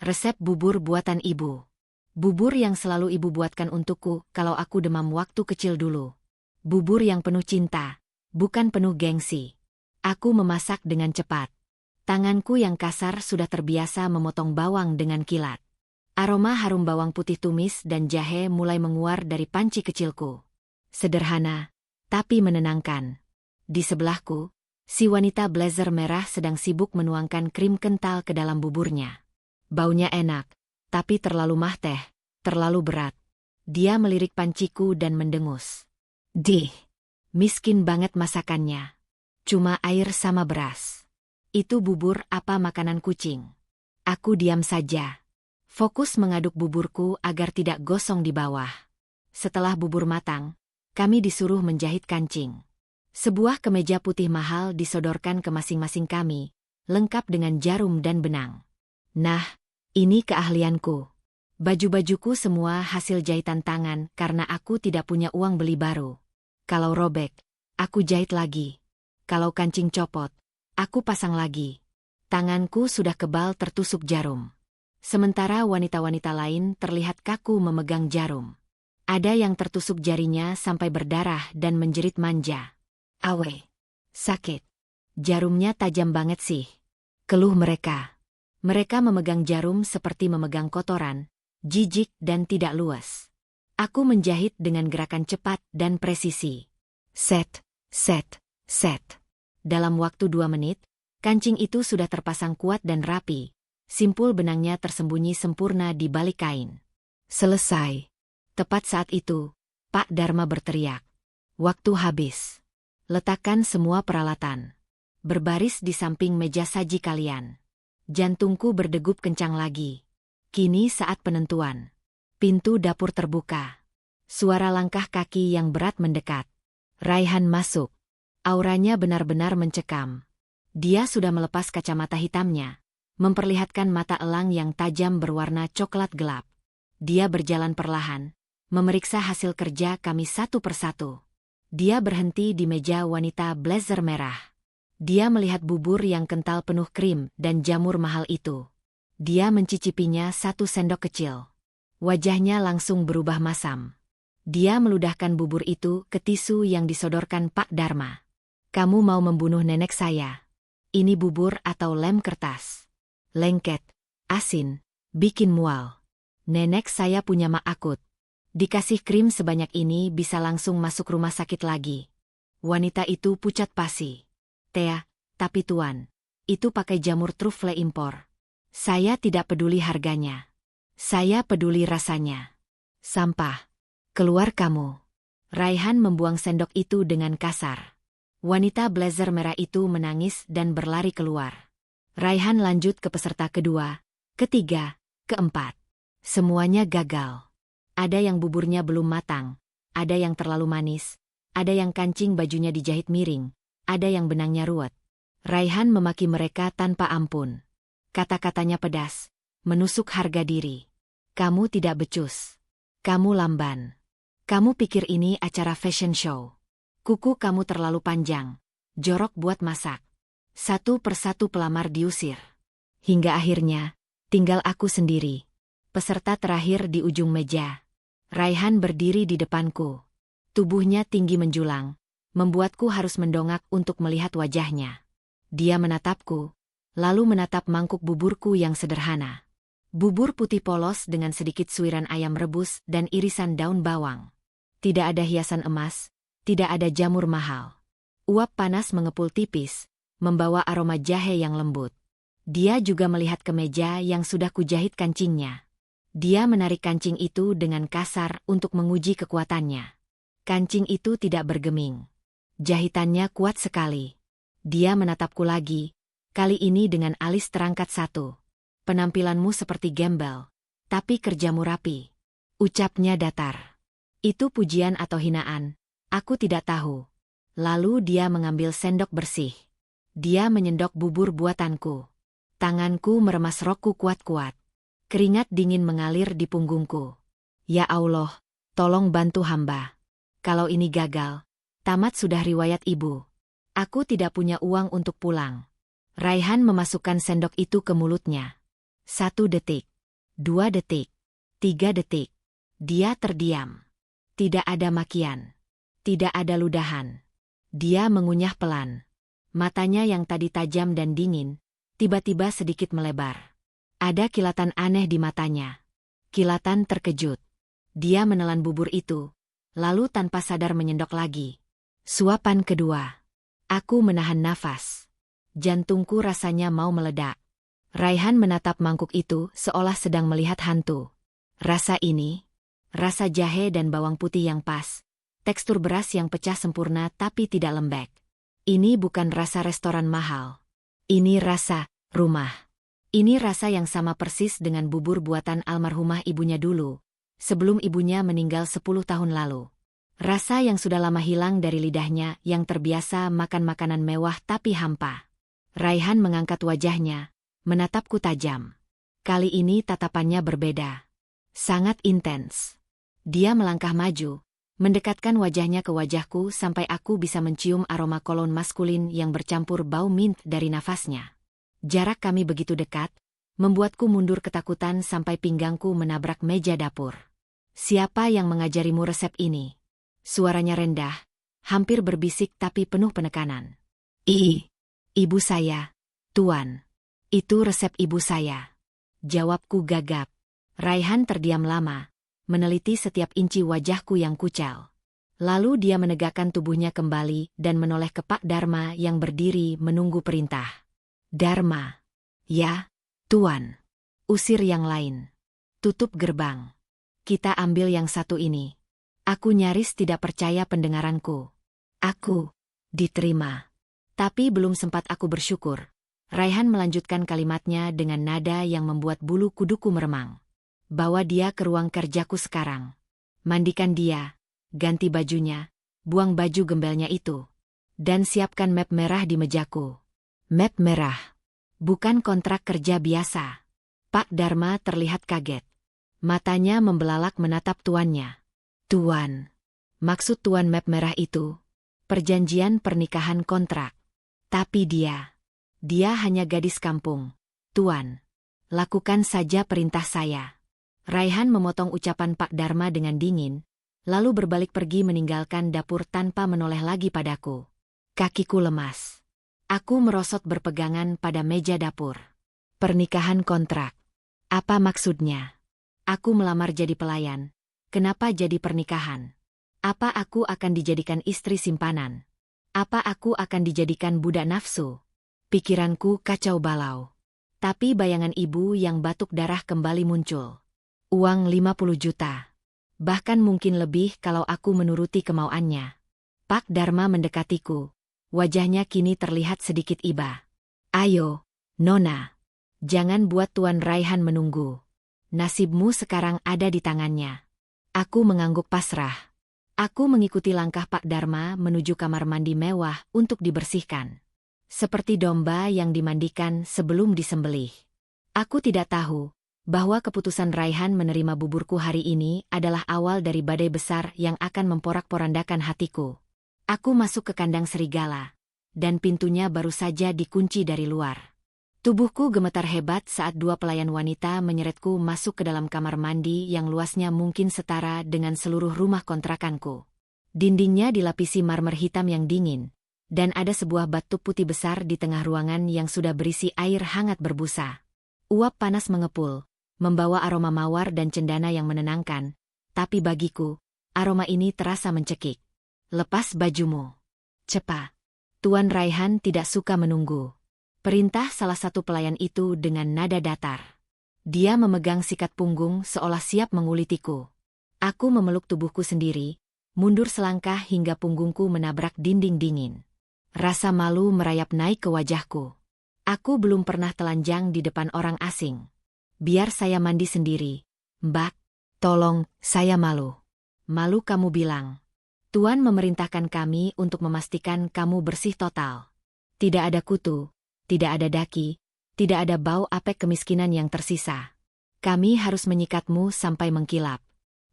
Resep bubur buatan ibu. Bubur yang selalu ibu buatkan untukku kalau aku demam waktu kecil dulu. Bubur yang penuh cinta, bukan penuh gengsi. Aku memasak dengan cepat. Tanganku yang kasar sudah terbiasa memotong bawang dengan kilat. Aroma harum bawang putih tumis dan jahe mulai menguar dari panci kecilku. Sederhana, tapi menenangkan. Di sebelahku, si wanita blazer merah sedang sibuk menuangkan krim kental ke dalam buburnya. Baunya enak, tapi terlalu mahteh, terlalu berat. Dia melirik panciku dan mendengus. Miskin banget masakannya. Cuma air sama beras. Itu bubur apa makanan kucing? Aku diam saja. Fokus mengaduk buburku agar tidak gosong di bawah. Setelah bubur matang, kami disuruh menjahit kancing. Sebuah kemeja putih mahal disodorkan ke masing-masing kami, lengkap dengan jarum dan benang. Nah, ini keahlianku. Baju-bajuku semua hasil jahitan tangan karena aku tidak punya uang beli baru. Kalau robek, aku jahit lagi. Kalau kancing copot, aku pasang lagi. Tanganku sudah kebal tertusuk jarum. Sementara wanita-wanita lain terlihat kaku memegang jarum. Ada yang tertusuk jarinya sampai berdarah dan menjerit manja. Awe, sakit. Jarumnya tajam banget sih. Keluh mereka. Mereka memegang jarum seperti memegang kotoran, jijik dan tidak luas. Aku menjahit dengan gerakan cepat dan presisi. Set, set, set. Dalam waktu 2 menit, kancing itu sudah terpasang kuat dan rapi. Simpul benangnya tersembunyi sempurna di balik kain. Selesai. Tepat saat itu, Pak Dharma berteriak. Waktu habis. Letakkan semua peralatan. Berbaris di samping meja saji kalian. Jantungku berdegup kencang lagi. Kini saat penentuan. Pintu dapur terbuka. Suara langkah kaki yang berat mendekat. Raihan masuk. Auranya benar-benar mencekam. Dia sudah melepas kacamata hitamnya, memperlihatkan mata elang yang tajam berwarna coklat gelap. Dia berjalan perlahan, memeriksa hasil kerja kami satu persatu. Dia berhenti di meja wanita blazer merah. Dia melihat bubur yang kental penuh krim dan jamur mahal itu. Dia mencicipinya 1 sendok kecil. Wajahnya langsung berubah masam. Dia meludahkan bubur itu ke tisu yang disodorkan Pak Dharma. Kamu mau membunuh nenek saya. Ini bubur atau lem kertas. Lengket, asin, bikin mual. Nenek saya punya mak akut. Dikasih krim sebanyak ini bisa langsung masuk rumah sakit lagi. Wanita itu pucat pasi. Tea, tapi tuan, itu pakai jamur trufle impor. Saya tidak peduli harganya. Saya peduli rasanya. Sampah. Keluar kamu. Raihan membuang sendok itu dengan kasar. Wanita blazer merah itu menangis dan berlari keluar. Raihan lanjut ke peserta kedua, ketiga, keempat. Semuanya gagal. Ada yang buburnya belum matang, ada yang terlalu manis, ada yang kancing bajunya dijahit miring, ada yang benangnya ruwet. Raihan memaki mereka tanpa ampun. Kata-katanya pedas, menusuk harga diri. Kamu tidak becus. Kamu lamban. Kamu pikir ini acara fashion show. Kuku kamu terlalu panjang. Jorok buat masak. Satu persatu pelamar diusir. Hingga akhirnya, tinggal aku sendiri. Peserta terakhir di ujung meja. Raihan berdiri di depanku. Tubuhnya tinggi menjulang, membuatku harus mendongak untuk melihat wajahnya. Dia menatapku, lalu menatap mangkuk buburku yang sederhana. Bubur putih polos dengan sedikit suiran ayam rebus dan irisan daun bawang. Tidak ada hiasan emas, tidak ada jamur mahal. Uap panas mengepul tipis, membawa aroma jahe yang lembut. Dia juga melihat ke meja yang sudah kujahit kancingnya. Dia menarik kancing itu dengan kasar untuk menguji kekuatannya. Kancing itu tidak bergeming. Jahitannya kuat sekali. Dia menatapku lagi, kali ini dengan alis terangkat 1. Penampilanmu seperti gembel, tapi kerjamu rapi. Ucapnya datar. Itu pujian atau hinaan, aku tidak tahu. Lalu dia mengambil sendok bersih. Dia menyendok bubur buatanku. Tanganku meremas rokku kuat-kuat. Keringat dingin mengalir di punggungku. Ya Allah, tolong bantu hamba. Kalau ini gagal, tamat sudah riwayat ibu. Aku tidak punya uang untuk pulang. Raihan memasukkan sendok itu ke mulutnya. 1 detik. 2 detik. 3 detik. Dia terdiam. Tidak ada makian. Tidak ada ludahan. Dia mengunyah pelan. Matanya yang tadi tajam dan dingin, tiba-tiba sedikit melebar. Ada kilatan aneh di matanya. Kilatan terkejut. Dia menelan bubur itu, lalu tanpa sadar menyendok lagi. Suapan kedua. Aku menahan nafas. Jantungku rasanya mau meledak. Raihan menatap mangkuk itu seolah sedang melihat hantu. Rasa ini, rasa jahe dan bawang putih yang pas, tekstur beras yang pecah sempurna tapi tidak lembek. Ini bukan rasa restoran mahal. Ini rasa rumah. Ini rasa yang sama persis dengan bubur buatan almarhumah ibunya dulu, sebelum ibunya meninggal 10 tahun lalu. Rasa yang sudah lama hilang dari lidahnya yang terbiasa makan makanan mewah tapi hampa. Raihan mengangkat wajahnya, menatapku tajam. Kali ini tatapannya berbeda. Sangat intens. Dia melangkah maju, mendekatkan wajahnya ke wajahku sampai aku bisa mencium aroma kolon maskulin yang bercampur bau mint dari nafasnya. Jarak kami begitu dekat, membuatku mundur ketakutan sampai pinggangku menabrak meja dapur. "Siapa yang mengajarimu resep ini?" Suaranya rendah, hampir berbisik tapi penuh penekanan. Ibu saya, Tuan. Itu resep ibu saya." Jawabku gagap. Raihan terdiam lama, meneliti setiap inci wajahku yang kucal. Lalu dia menegakkan tubuhnya kembali dan menoleh ke Pak Dharma yang berdiri menunggu perintah. "Dharma." "Ya, Tuan." "Usir yang lain. Tutup gerbang. Kita ambil yang satu ini." Aku nyaris tidak percaya pendengaranku. "Aku diterima." Tapi belum sempat aku bersyukur. Raihan melanjutkan kalimatnya dengan nada yang membuat bulu kuduku meremang. "Bawa dia ke ruang kerjaku sekarang. Mandikan dia, ganti bajunya, buang baju gembelnya itu. Dan siapkan map merah di mejaku." "Map merah? Bukan kontrak kerja biasa." Pak Dharma terlihat kaget. Matanya membelalak menatap tuannya. "Tuan, maksud Tuan map merah itu? Perjanjian pernikahan kontrak." "Tapi dia hanya gadis kampung, Tuan. Lakukan saja perintah saya." Raihan memotong ucapan Pak Dharma dengan dingin, lalu berbalik pergi meninggalkan dapur tanpa menoleh lagi padaku. Kakiku lemas. Aku merosot berpegangan pada meja dapur. Pernikahan kontrak. Apa maksudnya? Aku melamar jadi pelayan. Kenapa jadi pernikahan? Apa aku akan dijadikan istri simpanan? Apa aku akan dijadikan budak nafsu? Pikiranku kacau balau. Tapi bayangan ibu yang batuk darah kembali muncul. Uang 50 juta. Bahkan mungkin lebih kalau aku menuruti kemauannya. Pak Dharma mendekatiku. Wajahnya kini terlihat sedikit iba. "Ayo, Nona. Jangan buat Tuan Raihan menunggu. Nasibmu sekarang ada di tangannya." Aku mengangguk pasrah. Aku mengikuti langkah Pak Dharma menuju kamar mandi mewah untuk dibersihkan. Seperti domba yang dimandikan sebelum disembelih. Aku tidak tahu bahwa keputusan Raihan menerima buburku hari ini adalah awal dari badai besar yang akan memporak-porandakan hatiku. Aku masuk ke kandang serigala, dan pintunya baru saja dikunci dari luar. Tubuhku gemetar hebat saat dua pelayan wanita menyeretku masuk ke dalam kamar mandi yang luasnya mungkin setara dengan seluruh rumah kontrakanku. Dindingnya dilapisi marmer hitam yang dingin, dan ada sebuah batu putih besar di tengah ruangan yang sudah berisi air hangat berbusa. Uap panas mengepul, membawa aroma mawar dan cendana yang menenangkan, tapi bagiku, aroma ini terasa mencekik. "Lepas bajumu. Cepat." Tuan Raihan tidak suka menunggu. Perintah salah satu pelayan itu dengan nada datar. Dia memegang sikat punggung seolah siap mengulitiku. Aku memeluk tubuhku sendiri, mundur selangkah hingga punggungku menabrak dinding dingin. Rasa malu merayap naik ke wajahku. Aku belum pernah telanjang di depan orang asing. "Biar saya mandi sendiri, Mbak. Tolong, saya malu." "Malu kamu bilang. Tuan memerintahkan kami untuk memastikan kamu bersih total. Tidak ada kutu. Tidak ada daki, tidak ada bau apek kemiskinan yang tersisa. Kami harus menyikatmu sampai mengkilap."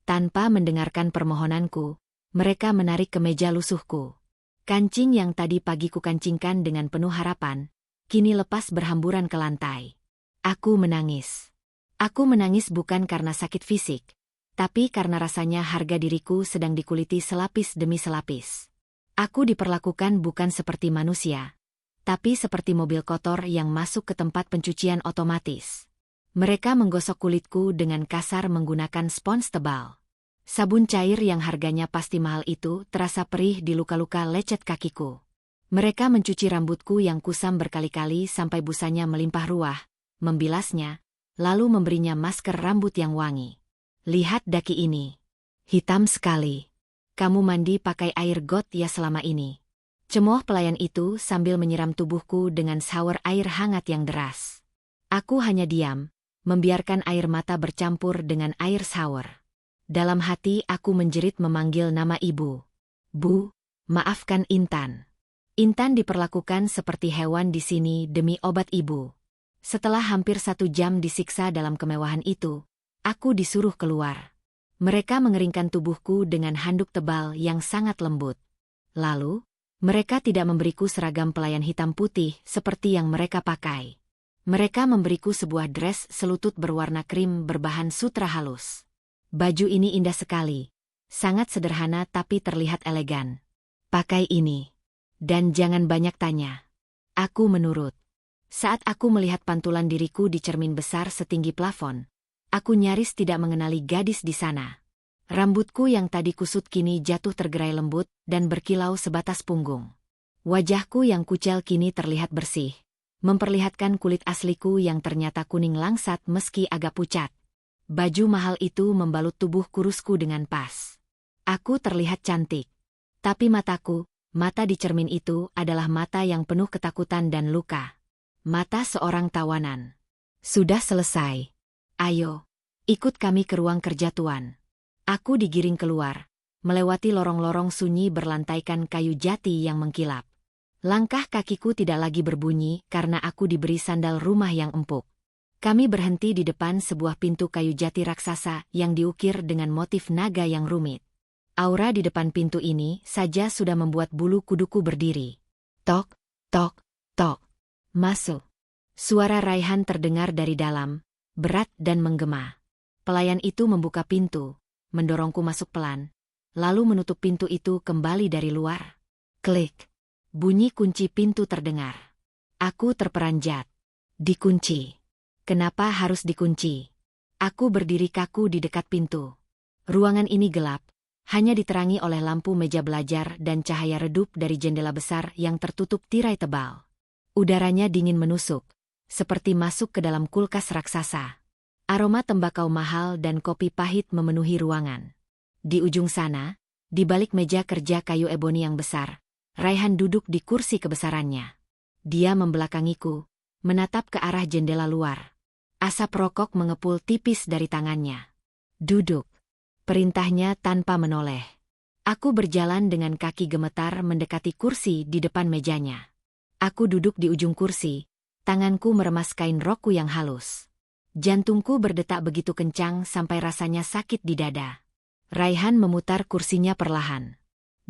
Tanpa mendengarkan permohonanku, mereka menarik ke meja lusuhku. Kancing yang tadi pagi kukancingkan dengan penuh harapan, kini lepas berhamburan ke lantai. Aku menangis. Aku menangis bukan karena sakit fisik, tapi karena rasanya harga diriku sedang dikuliti selapis demi selapis. Aku diperlakukan bukan seperti manusia, tapi seperti mobil kotor yang masuk ke tempat pencucian otomatis. Mereka menggosok kulitku dengan kasar menggunakan spons tebal. Sabun cair yang harganya pasti mahal itu terasa perih di luka-luka lecet kakiku. Mereka mencuci rambutku yang kusam berkali-kali sampai busanya melimpah ruah, membilasnya, lalu memberinya masker rambut yang wangi. "Lihat daki ini. Hitam sekali. Kamu mandi pakai air got ya selama ini?" Cemooh pelayan itu sambil menyiram tubuhku dengan shower air hangat yang deras. Aku hanya diam, membiarkan air mata bercampur dengan air shower. Dalam hati aku menjerit memanggil nama ibu. "Bu, maafkan Intan. Intan diperlakukan seperti hewan di sini demi obat ibu. Setelah hampir 1 jam disiksa dalam kemewahan itu, aku disuruh keluar. Mereka mengeringkan tubuhku dengan handuk tebal yang sangat lembut. Lalu, mereka tidak memberiku seragam pelayan hitam putih seperti yang mereka pakai. Mereka memberiku sebuah dress selutut berwarna krim berbahan sutra halus. Baju ini indah sekali. Sangat sederhana tapi terlihat elegan. Pakai ini. Dan jangan banyak tanya. Aku menurut. Saat aku melihat pantulan diriku di cermin besar setinggi plafon, aku nyaris tidak mengenali gadis di sana. Rambutku yang tadi kusut kini jatuh tergerai lembut dan berkilau sebatas punggung. Wajahku yang kucel kini terlihat bersih, memperlihatkan kulit asliku yang ternyata kuning langsat meski agak pucat. Baju mahal itu membalut tubuh kurusku dengan pas. Aku terlihat cantik. Tapi mata di cermin itu adalah mata yang penuh ketakutan dan luka. Mata seorang tawanan. Sudah selesai. Ayo, ikut kami ke ruang kerja Tuan. Aku digiring keluar, melewati lorong-lorong sunyi berlantaikan kayu jati yang mengkilap. Langkah kakiku tidak lagi berbunyi karena aku diberi sandal rumah yang empuk. Kami berhenti di depan sebuah pintu kayu jati raksasa yang diukir dengan motif naga yang rumit. Aura di depan pintu ini saja sudah membuat bulu kuduku berdiri. Tok, tok, tok. Masuk. Suara Raihan terdengar dari dalam, berat dan menggema. Pelayan itu membuka pintu, mendorongku masuk pelan, lalu menutup pintu itu kembali dari luar. Klik. Bunyi kunci pintu terdengar. Aku terperanjat. Dikunci. Kenapa harus dikunci? Aku berdiri kaku di dekat pintu. Ruangan ini gelap, hanya diterangi oleh lampu meja belajar dan cahaya redup dari jendela besar yang tertutup tirai tebal. Udaranya dingin menusuk, seperti masuk ke dalam kulkas raksasa. Aroma tembakau mahal dan kopi pahit memenuhi ruangan. Di ujung sana, di balik meja kerja kayu eboni yang besar, Raihan duduk di kursi kebesarannya. Dia membelakangiku, menatap ke arah jendela luar. Asap rokok mengepul tipis dari tangannya. Duduk. Perintahnya tanpa menoleh. Aku berjalan dengan kaki gemetar mendekati kursi di depan mejanya. Aku duduk di ujung kursi, tanganku meremas kain rokku yang halus. Jantungku berdetak begitu kencang sampai rasanya sakit di dada. Raihan memutar kursinya perlahan.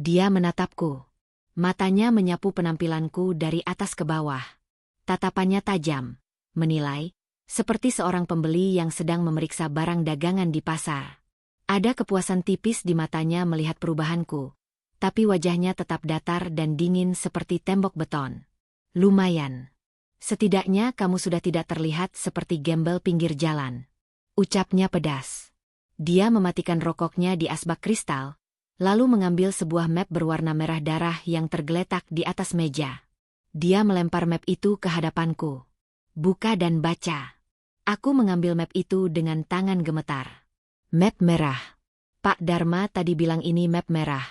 Dia menatapku. Matanya menyapu penampilanku dari atas ke bawah. Tatapannya tajam, menilai, seperti seorang pembeli yang sedang memeriksa barang dagangan di pasar. Ada kepuasan tipis di matanya melihat perubahanku, tapi wajahnya tetap datar dan dingin seperti tembok beton. Lumayan. Setidaknya kamu sudah tidak terlihat seperti gembel pinggir jalan. Ucapnya pedas. Dia mematikan rokoknya di asbak kristal, lalu mengambil sebuah map berwarna merah darah yang tergeletak di atas meja. Dia melempar map itu ke hadapanku. Buka dan baca. Aku mengambil map itu dengan tangan gemetar. Map merah. Pak Dharma tadi bilang ini map merah.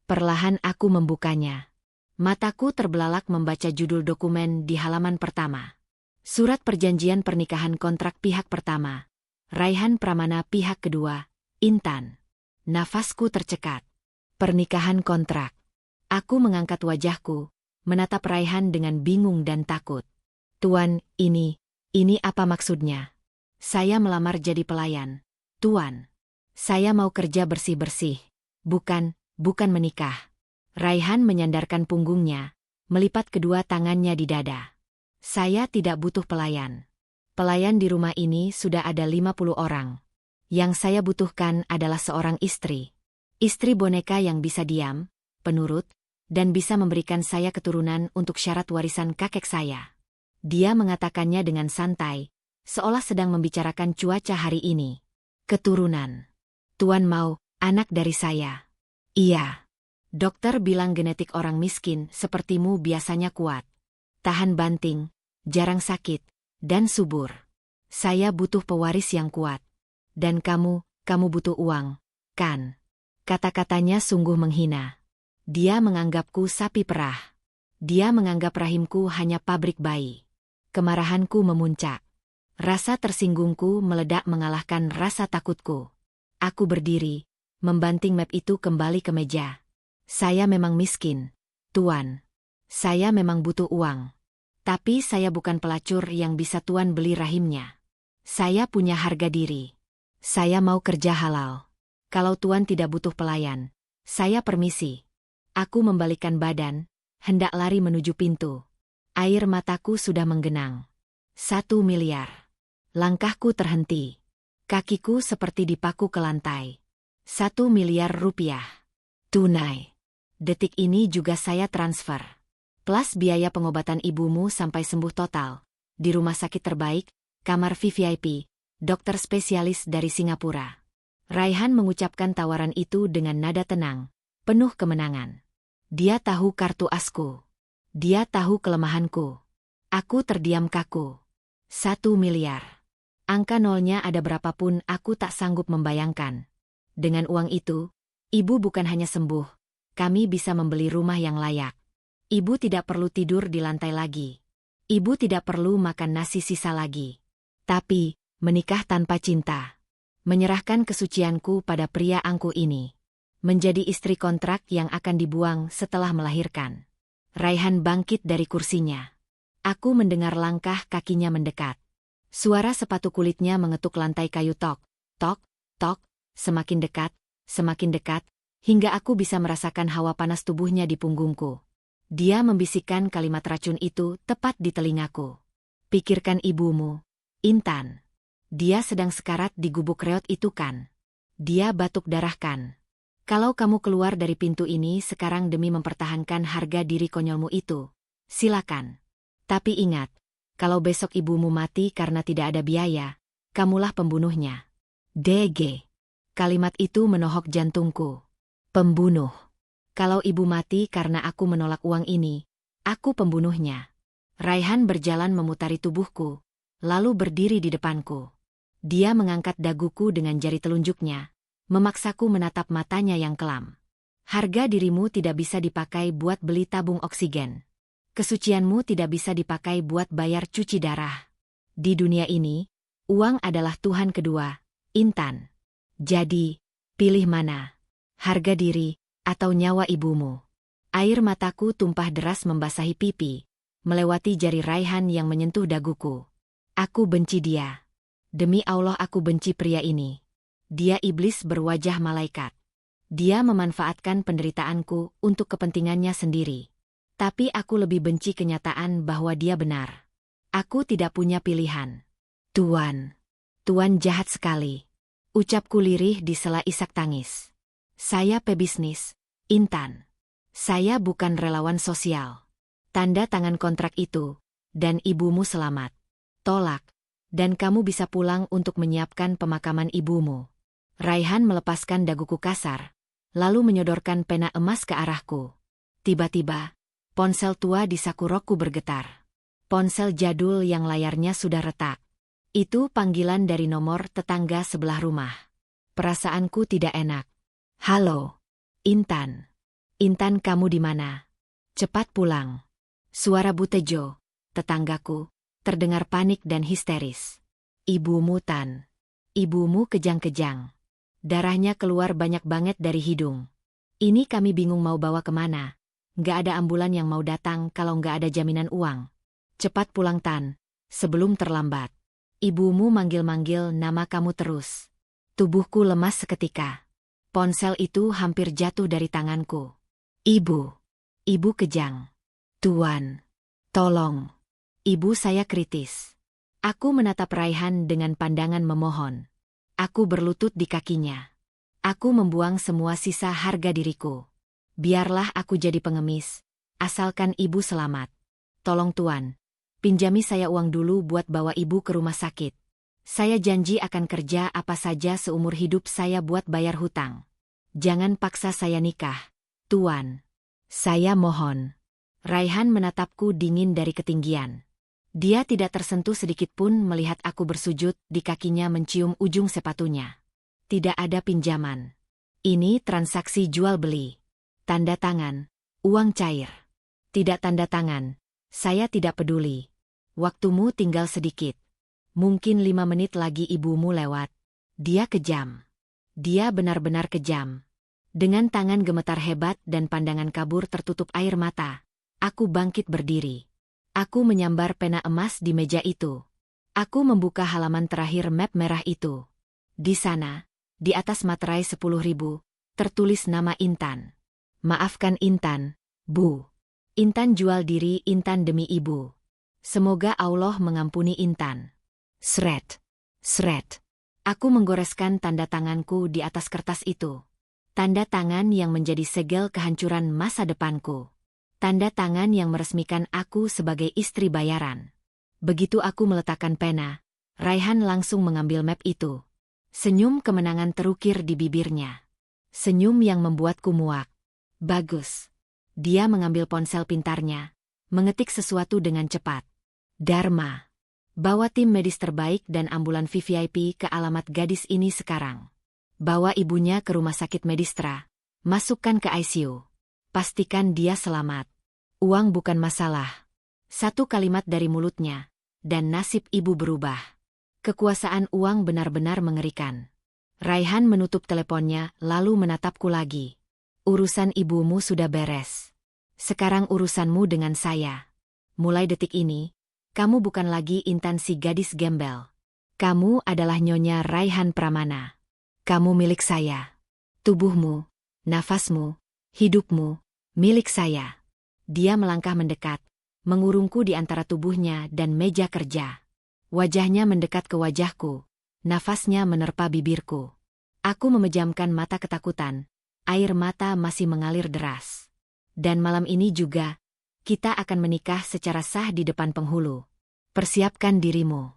Perlahan aku membukanya. Mataku terbelalak membaca judul dokumen di halaman pertama. Surat perjanjian pernikahan kontrak pihak pertama. Raihan Pramana pihak kedua, Intan. Nafasku tercekat. Pernikahan kontrak. Aku mengangkat wajahku, menatap Raihan dengan bingung dan takut. Tuan, ini apa maksudnya? Saya melamar jadi pelayan. Tuan. Saya mau kerja bersih-bersih. Bukan menikah. Raihan menyandarkan punggungnya, melipat kedua tangannya di dada. Saya tidak butuh pelayan. Pelayan di rumah ini sudah ada 50 orang. Yang saya butuhkan adalah seorang istri. Istri boneka yang bisa diam, penurut, dan bisa memberikan saya keturunan untuk syarat warisan kakek saya. Dia mengatakannya dengan santai, seolah sedang membicarakan cuaca hari ini. Keturunan. Tuan mau anak dari saya? Iya. Dokter bilang genetik orang miskin sepertimu biasanya kuat. Tahan banting, jarang sakit, dan subur. Saya butuh pewaris yang kuat. Dan kamu butuh uang, kan? Kata-katanya sungguh menghina. Dia menganggapku sapi perah. Dia menganggap rahimku hanya pabrik bayi. Kemarahanku memuncak. Rasa tersinggungku meledak mengalahkan rasa takutku. Aku berdiri, membanting map itu kembali ke meja. Saya memang miskin, Tuan. Saya memang butuh uang. Tapi saya bukan pelacur yang bisa tuan beli rahimnya. Saya punya harga diri. Saya mau kerja halal. Kalau tuan tidak butuh pelayan, saya permisi. Aku membalikkan badan, hendak lari menuju pintu. Air mataku sudah menggenang. 1 miliar. Langkahku terhenti. Kakiku seperti dipaku ke lantai. 1 miliar rupiah. Tunai. Detik ini juga saya transfer. Plus biaya pengobatan ibumu sampai sembuh total. Di rumah sakit terbaik, kamar VVIP, dokter spesialis dari Singapura. Raihan mengucapkan tawaran itu dengan nada tenang, penuh kemenangan. Dia tahu kartu asku. Dia tahu kelemahanku. Aku terdiam kaku. 1 miliar. Angka nolnya ada berapapun aku tak sanggup membayangkan. Dengan uang itu, ibu bukan hanya sembuh, kami bisa membeli rumah yang layak. Ibu tidak perlu tidur di lantai lagi. Ibu tidak perlu makan nasi sisa lagi. Tapi, menikah tanpa cinta. Menyerahkan kesucianku pada pria angkuh ini. Menjadi istri kontrak yang akan dibuang setelah melahirkan. Raihan bangkit dari kursinya. Aku mendengar langkah kakinya mendekat. Suara sepatu kulitnya mengetuk lantai kayu tok, tok, tok, semakin dekat, hingga aku bisa merasakan hawa panas tubuhnya di punggungku. Dia membisikkan kalimat racun itu tepat di telingaku. Pikirkan ibumu, Intan. Dia sedang sekarat di gubuk reot itu kan? Dia batuk darah kan? Kalau kamu keluar dari pintu ini sekarang demi mempertahankan harga diri konyolmu itu, silakan. Tapi ingat, kalau besok ibumu mati karena tidak ada biaya, kamulah pembunuhnya. DG. Kalimat itu menohok jantungku. Pembunuh. Kalau ibu mati karena aku menolak uang ini, aku pembunuhnya. Raihan berjalan memutari tubuhku, lalu berdiri di depanku. Dia mengangkat daguku dengan jari telunjuknya, memaksaku menatap matanya yang kelam. Harga dirimu tidak bisa dipakai buat beli tabung oksigen. Kesucianmu tidak bisa dipakai buat bayar cuci darah. Di dunia ini, uang adalah Tuhan kedua, Intan. Jadi, pilih mana? Harga diri, atau nyawa ibumu? Air mataku tumpah deras membasahi pipi, melewati jari Raihan yang menyentuh daguku. Aku benci dia. Demi Allah aku benci pria ini. Dia iblis berwajah malaikat. Dia memanfaatkan penderitaanku untuk kepentingannya sendiri. Tapi aku lebih benci kenyataan bahwa dia benar. Aku tidak punya pilihan. Tuan. Tuan jahat sekali. Ucapku lirih di sela isak tangis. Saya pebisnis, Intan. Saya bukan relawan sosial. Tanda tangan kontrak itu, dan ibumu selamat. Tolak, dan kamu bisa pulang untuk menyiapkan pemakaman ibumu. Raihan melepaskan daguku kasar, lalu menyodorkan pena emas ke arahku. Tiba-tiba, ponsel tua di saku rokku bergetar. Ponsel jadul yang layarnya sudah retak. Itu panggilan dari nomor tetangga sebelah rumah. Perasaanku tidak enak. Halo, Intan. Intan, kamu di mana? Cepat pulang. Suara Bu Tejo, tetanggaku, terdengar panik dan histeris. Ibumu Tan. Ibumu kejang-kejang. Darahnya keluar banyak banget dari hidung. Ini kami bingung mau bawa kemana. Nggak ada ambulan yang mau datang kalau nggak ada jaminan uang. Cepat pulang Tan, sebelum terlambat. Ibumu manggil-manggil nama kamu terus. Tubuhku lemas seketika. Ponsel itu hampir jatuh dari tanganku. Ibu. Ibu kejang. Tuan. Tolong. Ibu saya kritis. Aku menatap Raihan dengan pandangan memohon. Aku berlutut di kakinya. Aku membuang semua sisa harga diriku. Biarlah aku jadi pengemis, asalkan ibu selamat. Tolong Tuan, pinjami saya uang dulu buat bawa ibu ke rumah sakit. Saya janji akan kerja apa saja seumur hidup saya buat bayar hutang. Jangan paksa saya nikah, Tuan. Saya mohon. Raihan menatapku dingin dari ketinggian. Dia tidak tersentuh sedikitpun melihat aku bersujud di kakinya mencium ujung sepatunya. Tidak ada pinjaman. Ini transaksi jual-beli. Tanda tangan, uang cair. Tidak tanda tangan, saya tidak peduli. Waktumu tinggal sedikit. Mungkin 5 menit lagi ibumu lewat. Dia kejam. Dia benar-benar kejam. Dengan tangan gemetar hebat dan pandangan kabur tertutup air mata, aku bangkit berdiri. Aku menyambar pena emas di meja itu. Aku membuka halaman terakhir map merah itu. Di sana, di atas materai 10.000, tertulis nama Intan. Maafkan Intan, Bu. Intan jual diri Intan demi ibu. Semoga Allah mengampuni Intan. Sret. Sret. Aku menggoreskan tanda tanganku di atas kertas itu. Tanda tangan yang menjadi segel kehancuran masa depanku. Tanda tangan yang meresmikan aku sebagai istri bayaran. Begitu aku meletakkan pena, Raihan langsung mengambil map itu. Senyum kemenangan terukir di bibirnya. Senyum yang membuatku muak. Bagus. Dia mengambil ponsel pintarnya, mengetik sesuatu dengan cepat. Dharma. Bawa tim medis terbaik dan ambulan VVIP ke alamat gadis ini sekarang. Bawa ibunya ke rumah sakit Medistra. Masukkan ke ICU. Pastikan dia selamat. Uang bukan masalah. Satu kalimat dari mulutnya, dan nasib ibu berubah. Kekuasaan uang benar-benar mengerikan. Raihan menutup teleponnya lalu menatapku lagi. Urusan ibumu sudah beres. Sekarang urusanmu dengan saya. Mulai detik ini, kamu bukan lagi Intan si gadis gembel. Kamu adalah Nyonya Raihan Pramana. Kamu milik saya. Tubuhmu, nafasmu, hidupmu, milik saya. Dia melangkah mendekat, mengurungku di antara tubuhnya dan meja kerja. Wajahnya mendekat ke wajahku, nafasnya menerpa bibirku. Aku memejamkan mata ketakutan, air mata masih mengalir deras. Dan malam ini juga, kita akan menikah secara sah di depan penghulu. Persiapkan dirimu.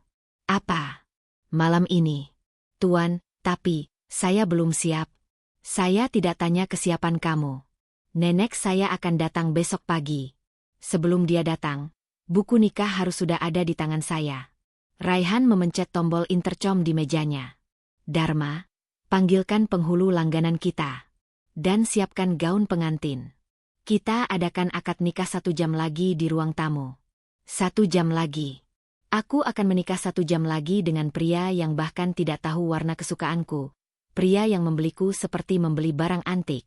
Apa? Malam ini. Tuan, tapi, saya belum siap. Saya tidak tanya kesiapan kamu. Nenek saya akan datang besok pagi. Sebelum dia datang, buku nikah harus sudah ada di tangan saya. Raihan memencet tombol intercom di mejanya. Dharma, panggilkan penghulu langganan kita. Dan siapkan gaun pengantin. Kita adakan akad nikah 1 jam lagi di ruang tamu. 1 jam lagi. Aku akan menikah 1 jam lagi dengan pria yang bahkan tidak tahu warna kesukaanku. Pria yang membeliku seperti membeli barang antik.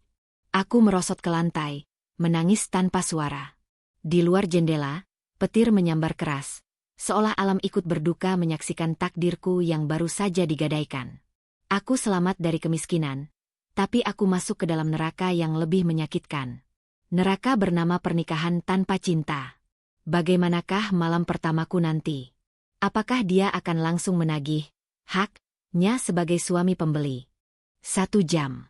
Aku merosot ke lantai, menangis tanpa suara. Di luar jendela, petir menyambar keras, seolah alam ikut berduka menyaksikan takdirku yang baru saja digadaikan. Aku selamat dari kemiskinan, tapi aku masuk ke dalam neraka yang lebih menyakitkan. Neraka bernama pernikahan tanpa cinta. Bagaimanakah malam pertamaku nanti? Apakah dia akan langsung menagih haknya sebagai suami pembeli? 1 jam.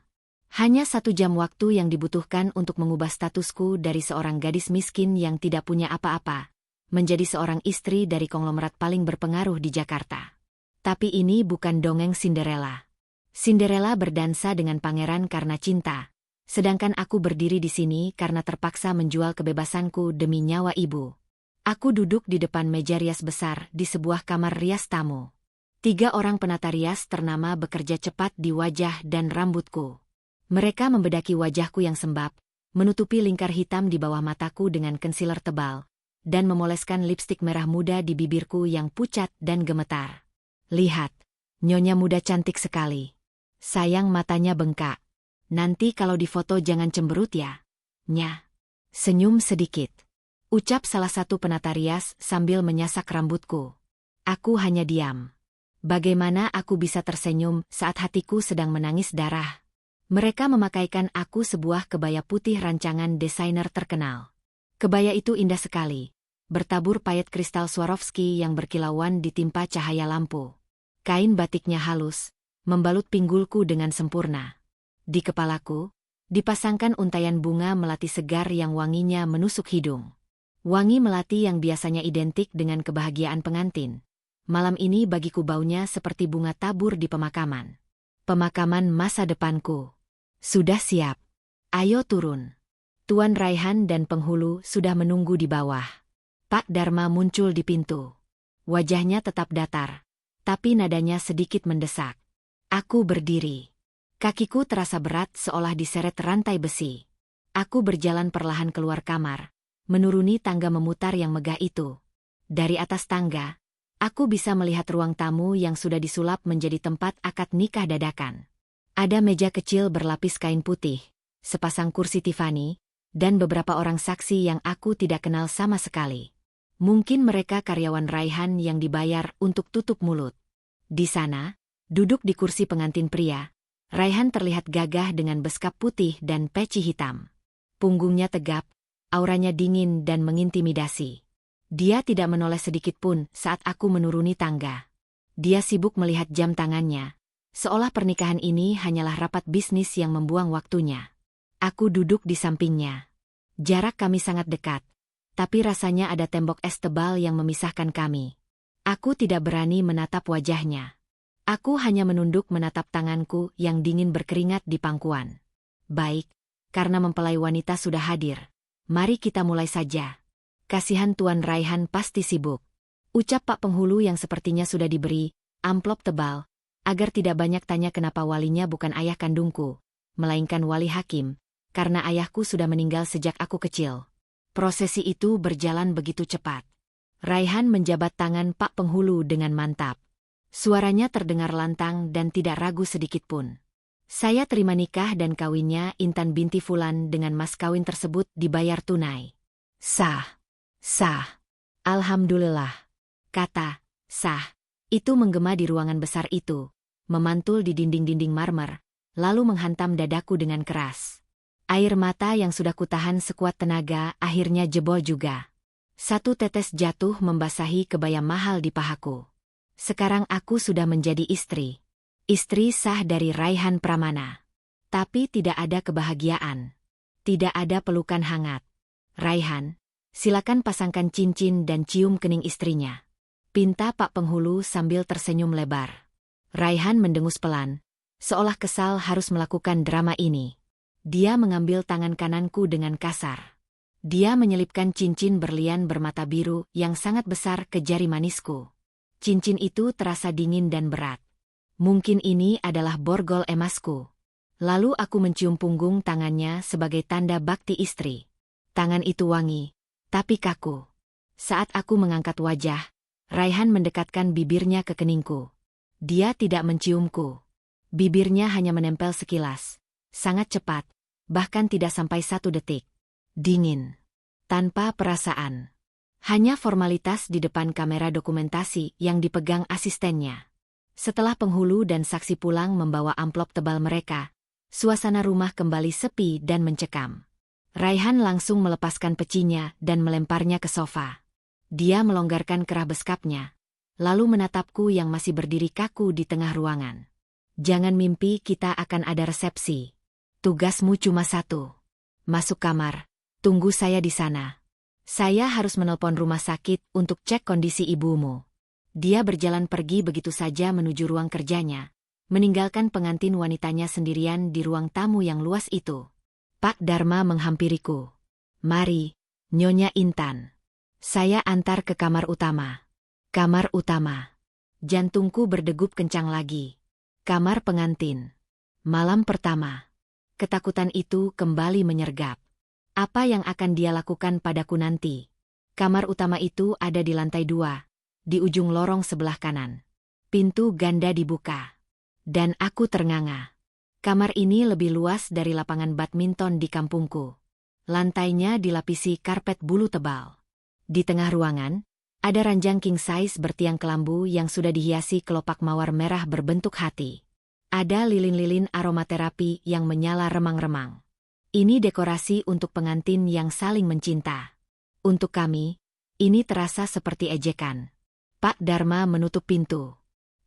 Hanya 1 jam waktu yang dibutuhkan untuk mengubah statusku dari seorang gadis miskin yang tidak punya apa-apa, menjadi seorang istri dari konglomerat paling berpengaruh di Jakarta. Tapi ini bukan dongeng Cinderella. Cinderella berdansa dengan pangeran karena cinta, sedangkan aku berdiri di sini karena terpaksa menjual kebebasanku demi nyawa ibu. Aku duduk di depan meja rias besar di sebuah kamar rias tamu. 3 orang penata rias ternama bekerja cepat di wajah dan rambutku. Mereka membedaki wajahku yang sembab, menutupi lingkar hitam di bawah mataku dengan concealer tebal, dan memoleskan lipstik merah muda di bibirku yang pucat dan gemetar. Lihat, nyonya muda cantik sekali. Sayang matanya bengkak. Nanti kalau difoto jangan cemberut ya. Nya. Senyum sedikit. Ucap salah satu penata rias sambil menyasak rambutku. Aku hanya diam. Bagaimana aku bisa tersenyum saat hatiku sedang menangis darah? Mereka memakaikan aku sebuah kebaya putih rancangan desainer terkenal. Kebaya itu indah sekali, bertabur payet kristal Swarovski yang berkilauan ditimpa cahaya lampu. Kain batiknya halus, membalut pinggulku dengan sempurna. Di kepalaku, dipasangkan untayan bunga melati segar yang wanginya menusuk hidung. Wangi melati yang biasanya identik dengan kebahagiaan pengantin. Malam ini bagiku baunya seperti bunga tabur di pemakaman. Pemakaman masa depanku. Sudah siap. Ayo turun. Tuan Raihan dan penghulu sudah menunggu di bawah. Pak Dharma muncul di pintu. Wajahnya tetap datar, tapi nadanya sedikit mendesak. Aku berdiri. Kakiku terasa berat seolah diseret rantai besi. Aku berjalan perlahan keluar kamar, menuruni tangga memutar yang megah itu. Dari atas tangga, aku bisa melihat ruang tamu yang sudah disulap menjadi tempat akad nikah dadakan. Ada meja kecil berlapis kain putih, sepasang kursi Tiffany, dan beberapa orang saksi yang aku tidak kenal sama sekali. Mungkin mereka karyawan Raihan yang dibayar untuk tutup mulut. Di sana, duduk di kursi pengantin pria, Raihan terlihat gagah dengan beskap putih dan peci hitam. Punggungnya tegap, auranya dingin dan mengintimidasi. Dia tidak menoleh sedikit pun saat aku menuruni tangga. Dia sibuk melihat jam tangannya, seolah pernikahan ini hanyalah rapat bisnis yang membuang waktunya. Aku duduk di sampingnya. Jarak kami sangat dekat, tapi rasanya ada tembok es tebal yang memisahkan kami. Aku tidak berani menatap wajahnya. Aku hanya menunduk menatap tanganku yang dingin berkeringat di pangkuan. Baik, karena mempelai wanita sudah hadir. Mari kita mulai saja. Kasihan Tuan Raihan pasti sibuk. Ucap Pak Penghulu yang sepertinya sudah diberi amplop tebal, agar tidak banyak tanya kenapa walinya bukan ayah kandungku, melainkan wali hakim, karena ayahku sudah meninggal sejak aku kecil. Prosesi itu berjalan begitu cepat. Raihan menjabat tangan Pak Penghulu dengan mantap. Suaranya terdengar lantang dan tidak ragu sedikitpun. Saya terima nikah dan kawinnya Intan binti Fulan dengan mas kawin tersebut dibayar tunai. Sah. Sah. Alhamdulillah. Kata, sah. Itu menggema di ruangan besar itu, memantul di dinding-dinding marmer, lalu menghantam dadaku dengan keras. Air mata yang sudah kutahan sekuat tenaga akhirnya jebol juga. Satu tetes jatuh membasahi kebaya mahal di pahaku. Sekarang aku sudah menjadi istri. Istri sah dari Raihan Pramana. Tapi tidak ada kebahagiaan. Tidak ada pelukan hangat. Raihan, silakan pasangkan cincin dan cium kening istrinya. Pinta Pak Penghulu sambil tersenyum lebar. Raihan mendengus pelan, seolah kesal harus melakukan drama ini. Dia mengambil tangan kananku dengan kasar. Dia menyelipkan cincin berlian bermata biru yang sangat besar ke jari manisku. Cincin itu terasa dingin dan berat. Mungkin ini adalah borgol emasku. Lalu aku mencium punggung tangannya sebagai tanda bakti istri. Tangan itu wangi, tapi kaku. Saat aku mengangkat wajah, Raihan mendekatkan bibirnya ke keningku. Dia tidak menciumku. Bibirnya hanya menempel sekilas. Sangat cepat, bahkan tidak sampai 1 detik. Dingin. Tanpa perasaan. Hanya formalitas di depan kamera dokumentasi yang dipegang asistennya. Setelah penghulu dan saksi pulang membawa amplop tebal mereka, suasana rumah kembali sepi dan mencekam. Raihan langsung melepaskan pecinya dan melemparnya ke sofa. Dia melonggarkan kerah beskapnya, lalu menatapku yang masih berdiri kaku di tengah ruangan. Jangan mimpi kita akan ada resepsi. Tugasmu cuma 1. Masuk kamar, tunggu saya di sana. Saya harus menelpon rumah sakit untuk cek kondisi ibumu. Dia berjalan pergi begitu saja menuju ruang kerjanya, meninggalkan pengantin wanitanya sendirian di ruang tamu yang luas itu. Pak Dharma menghampiriku. Mari, Nyonya Intan. Saya antar ke kamar utama. Kamar utama. Jantungku berdegup kencang lagi. Kamar pengantin. Malam pertama. Ketakutan itu kembali menyergap. Apa yang akan dia lakukan padaku nanti? Kamar utama itu ada di lantai 2, di ujung lorong sebelah kanan. Pintu ganda dibuka. Dan aku ternganga. Kamar ini lebih luas dari lapangan badminton di kampungku. Lantainya dilapisi karpet bulu tebal. Di tengah ruangan, ada ranjang king size bertiang kelambu yang sudah dihiasi kelopak mawar merah berbentuk hati. Ada lilin-lilin aromaterapi yang menyala remang-remang. Ini dekorasi untuk pengantin yang saling mencinta. Untuk kami, ini terasa seperti ejekan. Pak Dharma menutup pintu.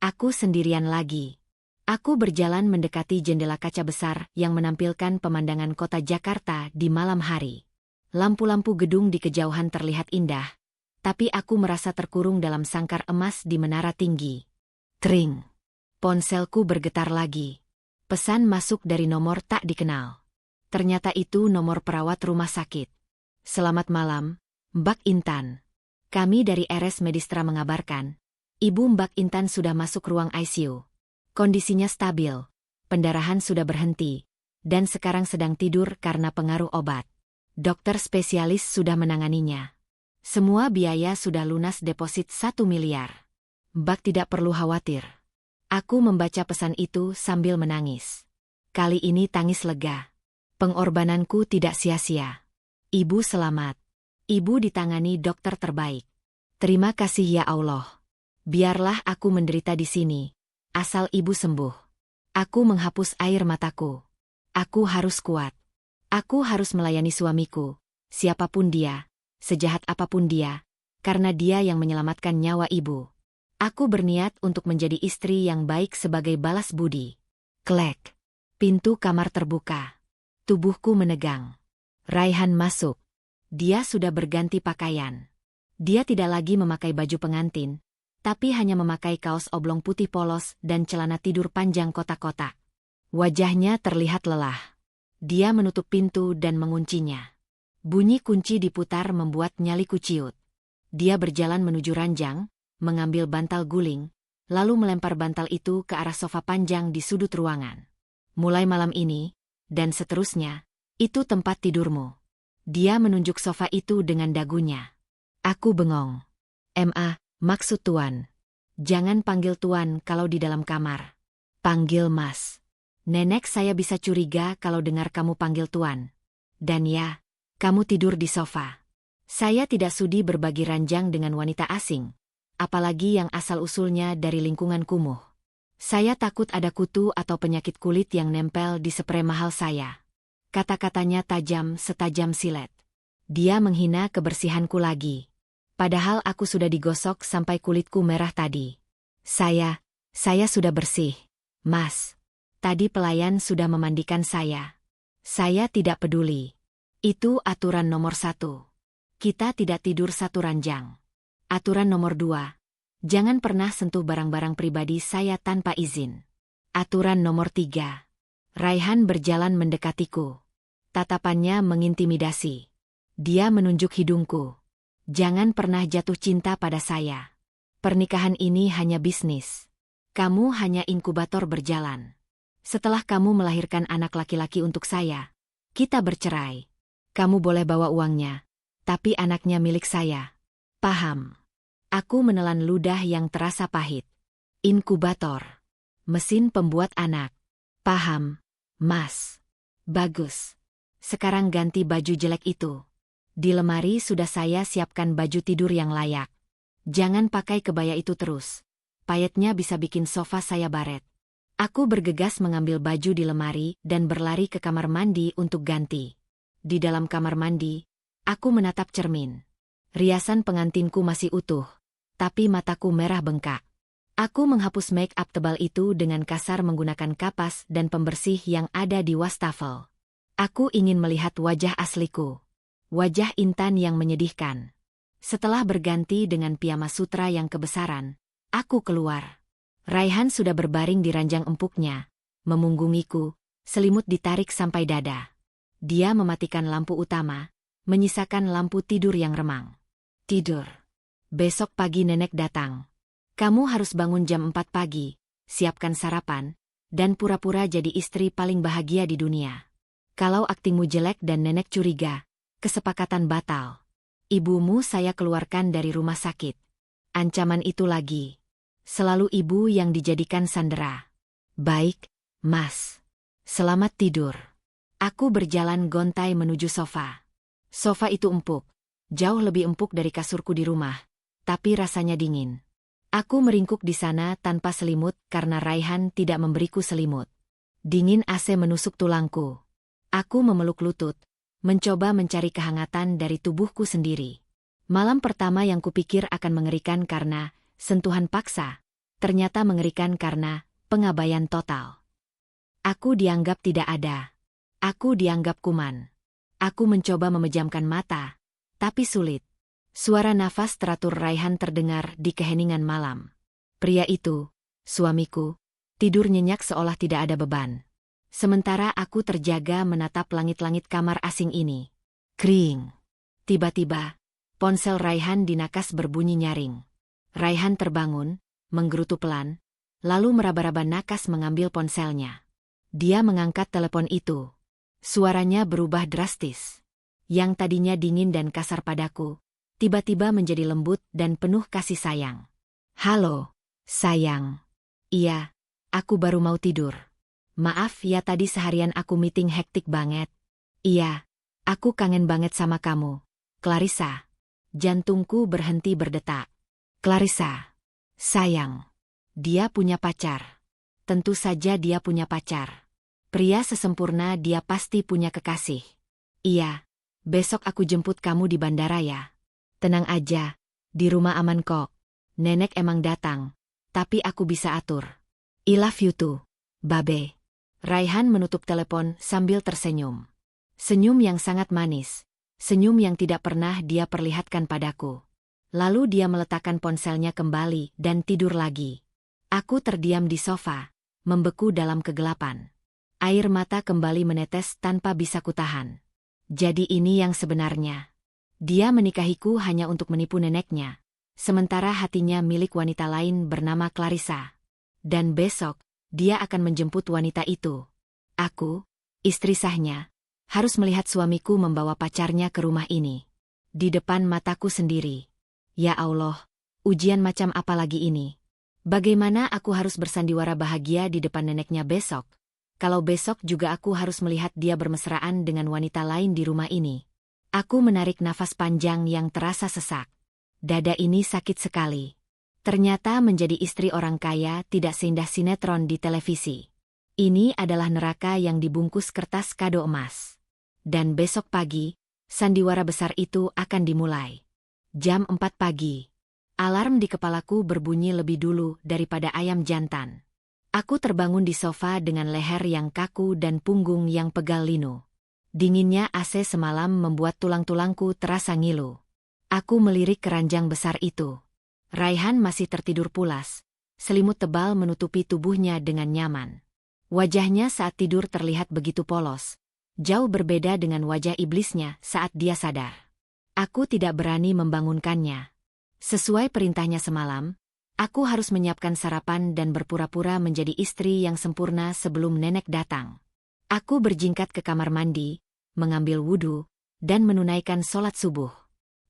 Aku sendirian lagi. Aku berjalan mendekati jendela kaca besar yang menampilkan pemandangan kota Jakarta di malam hari. Lampu-lampu gedung di kejauhan terlihat indah, tapi aku merasa terkurung dalam sangkar emas di menara tinggi. Tring. Ponselku bergetar lagi. Pesan masuk dari nomor tak dikenal. Ternyata itu nomor perawat rumah sakit. Selamat malam, Mbak Intan. Kami dari RS Medistra mengabarkan, Ibu Mbak Intan sudah masuk ruang ICU. Kondisinya stabil, pendarahan sudah berhenti, dan sekarang sedang tidur karena pengaruh obat. Dokter spesialis sudah menanganinya. Semua biaya sudah lunas deposit 1 miliar. Mbak tidak perlu khawatir. Aku membaca pesan itu sambil menangis. Kali ini tangis lega. Pengorbananku tidak sia-sia. Ibu selamat. Ibu ditangani dokter terbaik. Terima kasih ya Allah. Biarlah aku menderita di sini, asal ibu sembuh. Aku menghapus air mataku. Aku harus kuat. Aku harus melayani suamiku, siapapun dia, sejahat apapun dia, karena dia yang menyelamatkan nyawa ibu. Aku berniat untuk menjadi istri yang baik sebagai balas budi. Klek. Pintu kamar terbuka. Tubuhku menegang. Raihan masuk. Dia sudah berganti pakaian. Dia tidak lagi memakai baju pengantin, tapi hanya memakai kaos oblong putih polos dan celana tidur panjang kotak-kotak. Wajahnya terlihat lelah. Dia menutup pintu dan menguncinya. Bunyi kunci diputar membuat nyaliku ciut. Dia berjalan menuju ranjang, mengambil bantal guling, lalu melempar bantal itu ke arah sofa panjang di sudut ruangan. Mulai malam ini, dan seterusnya, itu tempat tidurmu. Dia menunjuk sofa itu dengan dagunya. Aku bengong. Maksud Tuan. Jangan panggil Tuan kalau di dalam kamar. Panggil Mas. Nenek saya bisa curiga kalau dengar kamu panggil Tuan. Dan ya, kamu tidur di sofa. Saya tidak sudi berbagi ranjang dengan wanita asing, apalagi yang asal-usulnya dari lingkungan kumuh. Saya takut ada kutu atau penyakit kulit yang nempel di sprei mahal saya. Kata-katanya tajam setajam silet. Dia menghina kebersihanku lagi. Padahal aku sudah digosok sampai kulitku merah tadi. Saya sudah bersih, Mas. Tadi pelayan sudah memandikan saya. Saya tidak peduli. Itu aturan nomor 1. Kita tidak tidur satu ranjang. Aturan nomor 2. Jangan pernah sentuh barang-barang pribadi saya tanpa izin. Aturan nomor 3. Raihan berjalan mendekatiku. Tatapannya mengintimidasi. Dia menunjuk hidungku. Jangan pernah jatuh cinta pada saya. Pernikahan ini hanya bisnis. Kamu hanya inkubator berjalan. Setelah kamu melahirkan anak laki-laki untuk saya, kita bercerai. Kamu boleh bawa uangnya, tapi anaknya milik saya. Paham? Aku menelan ludah yang terasa pahit. Inkubator. Mesin pembuat anak. Paham, Mas. Bagus. Sekarang ganti baju jelek itu. Di lemari sudah saya siapkan baju tidur yang layak. Jangan pakai kebaya itu terus. Payetnya bisa bikin sofa saya baret. Aku bergegas mengambil baju di lemari dan berlari ke kamar mandi untuk ganti. Di dalam kamar mandi, aku menatap cermin. Riasan pengantinku masih utuh, tapi mataku merah bengkak. Aku menghapus make up tebal itu dengan kasar menggunakan kapas dan pembersih yang ada di wastafel. Aku ingin melihat wajah asliku. Wajah Intan yang menyedihkan. Setelah berganti dengan piyama sutra yang kebesaran, aku keluar. Raihan sudah berbaring di ranjang empuknya, memunggungiku, selimut ditarik sampai dada. Dia mematikan lampu utama, menyisakan lampu tidur yang remang. Tidur. Besok pagi nenek datang. Kamu harus bangun jam 4 pagi, siapkan sarapan, dan pura-pura jadi istri paling bahagia di dunia. Kalau aktingmu jelek dan nenek curiga, kesepakatan batal. Ibumu saya keluarkan dari rumah sakit. Ancaman itu lagi. Selalu ibu yang dijadikan sandera. Baik, Mas. Selamat tidur. Aku berjalan gontai menuju sofa. Sofa itu empuk. Jauh lebih empuk dari kasurku di rumah. Tapi rasanya dingin. Aku meringkuk di sana tanpa selimut karena Raihan tidak memberiku selimut. Dingin AC menusuk tulangku. Aku memeluk lutut, mencoba mencari kehangatan dari tubuhku sendiri. Malam pertama yang kupikir akan mengerikan karena sentuhan paksa, ternyata mengerikan karena pengabaian total. Aku dianggap tidak ada. Aku dianggap kuman. Aku mencoba memejamkan mata, tapi sulit. Suara nafas teratur Raihan terdengar di keheningan malam. Pria itu, suamiku, tidur nyenyak seolah tidak ada beban. Sementara aku terjaga menatap langit-langit kamar asing ini. Kring. Tiba-tiba, ponsel Raihan di nakas berbunyi nyaring. Raihan terbangun, menggerutu pelan, lalu meraba-raba nakas mengambil ponselnya. Dia mengangkat telepon itu. Suaranya berubah drastis. Yang tadinya dingin dan kasar padaku, tiba-tiba menjadi lembut dan penuh kasih sayang. Halo, sayang. Iya, aku baru mau tidur. Maaf ya tadi seharian aku meeting hektik banget. Iya, aku kangen banget sama kamu, Clarissa. Jantungku berhenti berdetak. Clarissa. Sayang. Dia punya pacar. Tentu saja dia punya pacar. Pria sesempurna dia pasti punya kekasih. Iya. Besok aku jemput kamu di bandara ya. Tenang aja. Di rumah aman kok. Nenek emang datang. Tapi aku bisa atur. I love you too, Babe. Raihan menutup telepon sambil tersenyum. Senyum yang sangat manis. Senyum yang tidak pernah dia perlihatkan padaku. Lalu dia meletakkan ponselnya kembali dan tidur lagi. Aku terdiam di sofa, membeku dalam kegelapan. Air mata kembali menetes tanpa bisa kutahan. Jadi ini yang sebenarnya. Dia menikahiku hanya untuk menipu neneknya. Sementara hatinya milik wanita lain bernama Clarissa. Dan besok, dia akan menjemput wanita itu. Aku, istri sahnya, harus melihat suamiku membawa pacarnya ke rumah ini. Di depan mataku sendiri. Ya Allah, ujian macam apa lagi ini? Bagaimana aku harus bersandiwara bahagia di depan neneknya besok? Kalau besok juga aku harus melihat dia bermesraan dengan wanita lain di rumah ini. Aku menarik nafas panjang yang terasa sesak. Dada ini sakit sekali. Ternyata menjadi istri orang kaya tidak seindah sinetron di televisi. Ini adalah neraka yang dibungkus kertas kado emas. Dan besok pagi, sandiwara besar itu akan dimulai. Jam 4 pagi. Alarm di kepalaku berbunyi lebih dulu daripada ayam jantan. Aku terbangun di sofa dengan leher yang kaku dan punggung yang pegal linu. Dinginnya AC semalam membuat tulang-tulangku terasa ngilu. Aku melirik keranjang besar itu. Raihan masih tertidur pulas. Selimut tebal menutupi tubuhnya dengan nyaman. Wajahnya saat tidur terlihat begitu polos. Jauh berbeda dengan wajah iblisnya saat dia sadar. Aku tidak berani membangunkannya. Sesuai perintahnya semalam, aku harus menyiapkan sarapan dan berpura-pura menjadi istri yang sempurna sebelum nenek datang. Aku berjingkat ke kamar mandi, mengambil wudhu, dan menunaikan sholat subuh.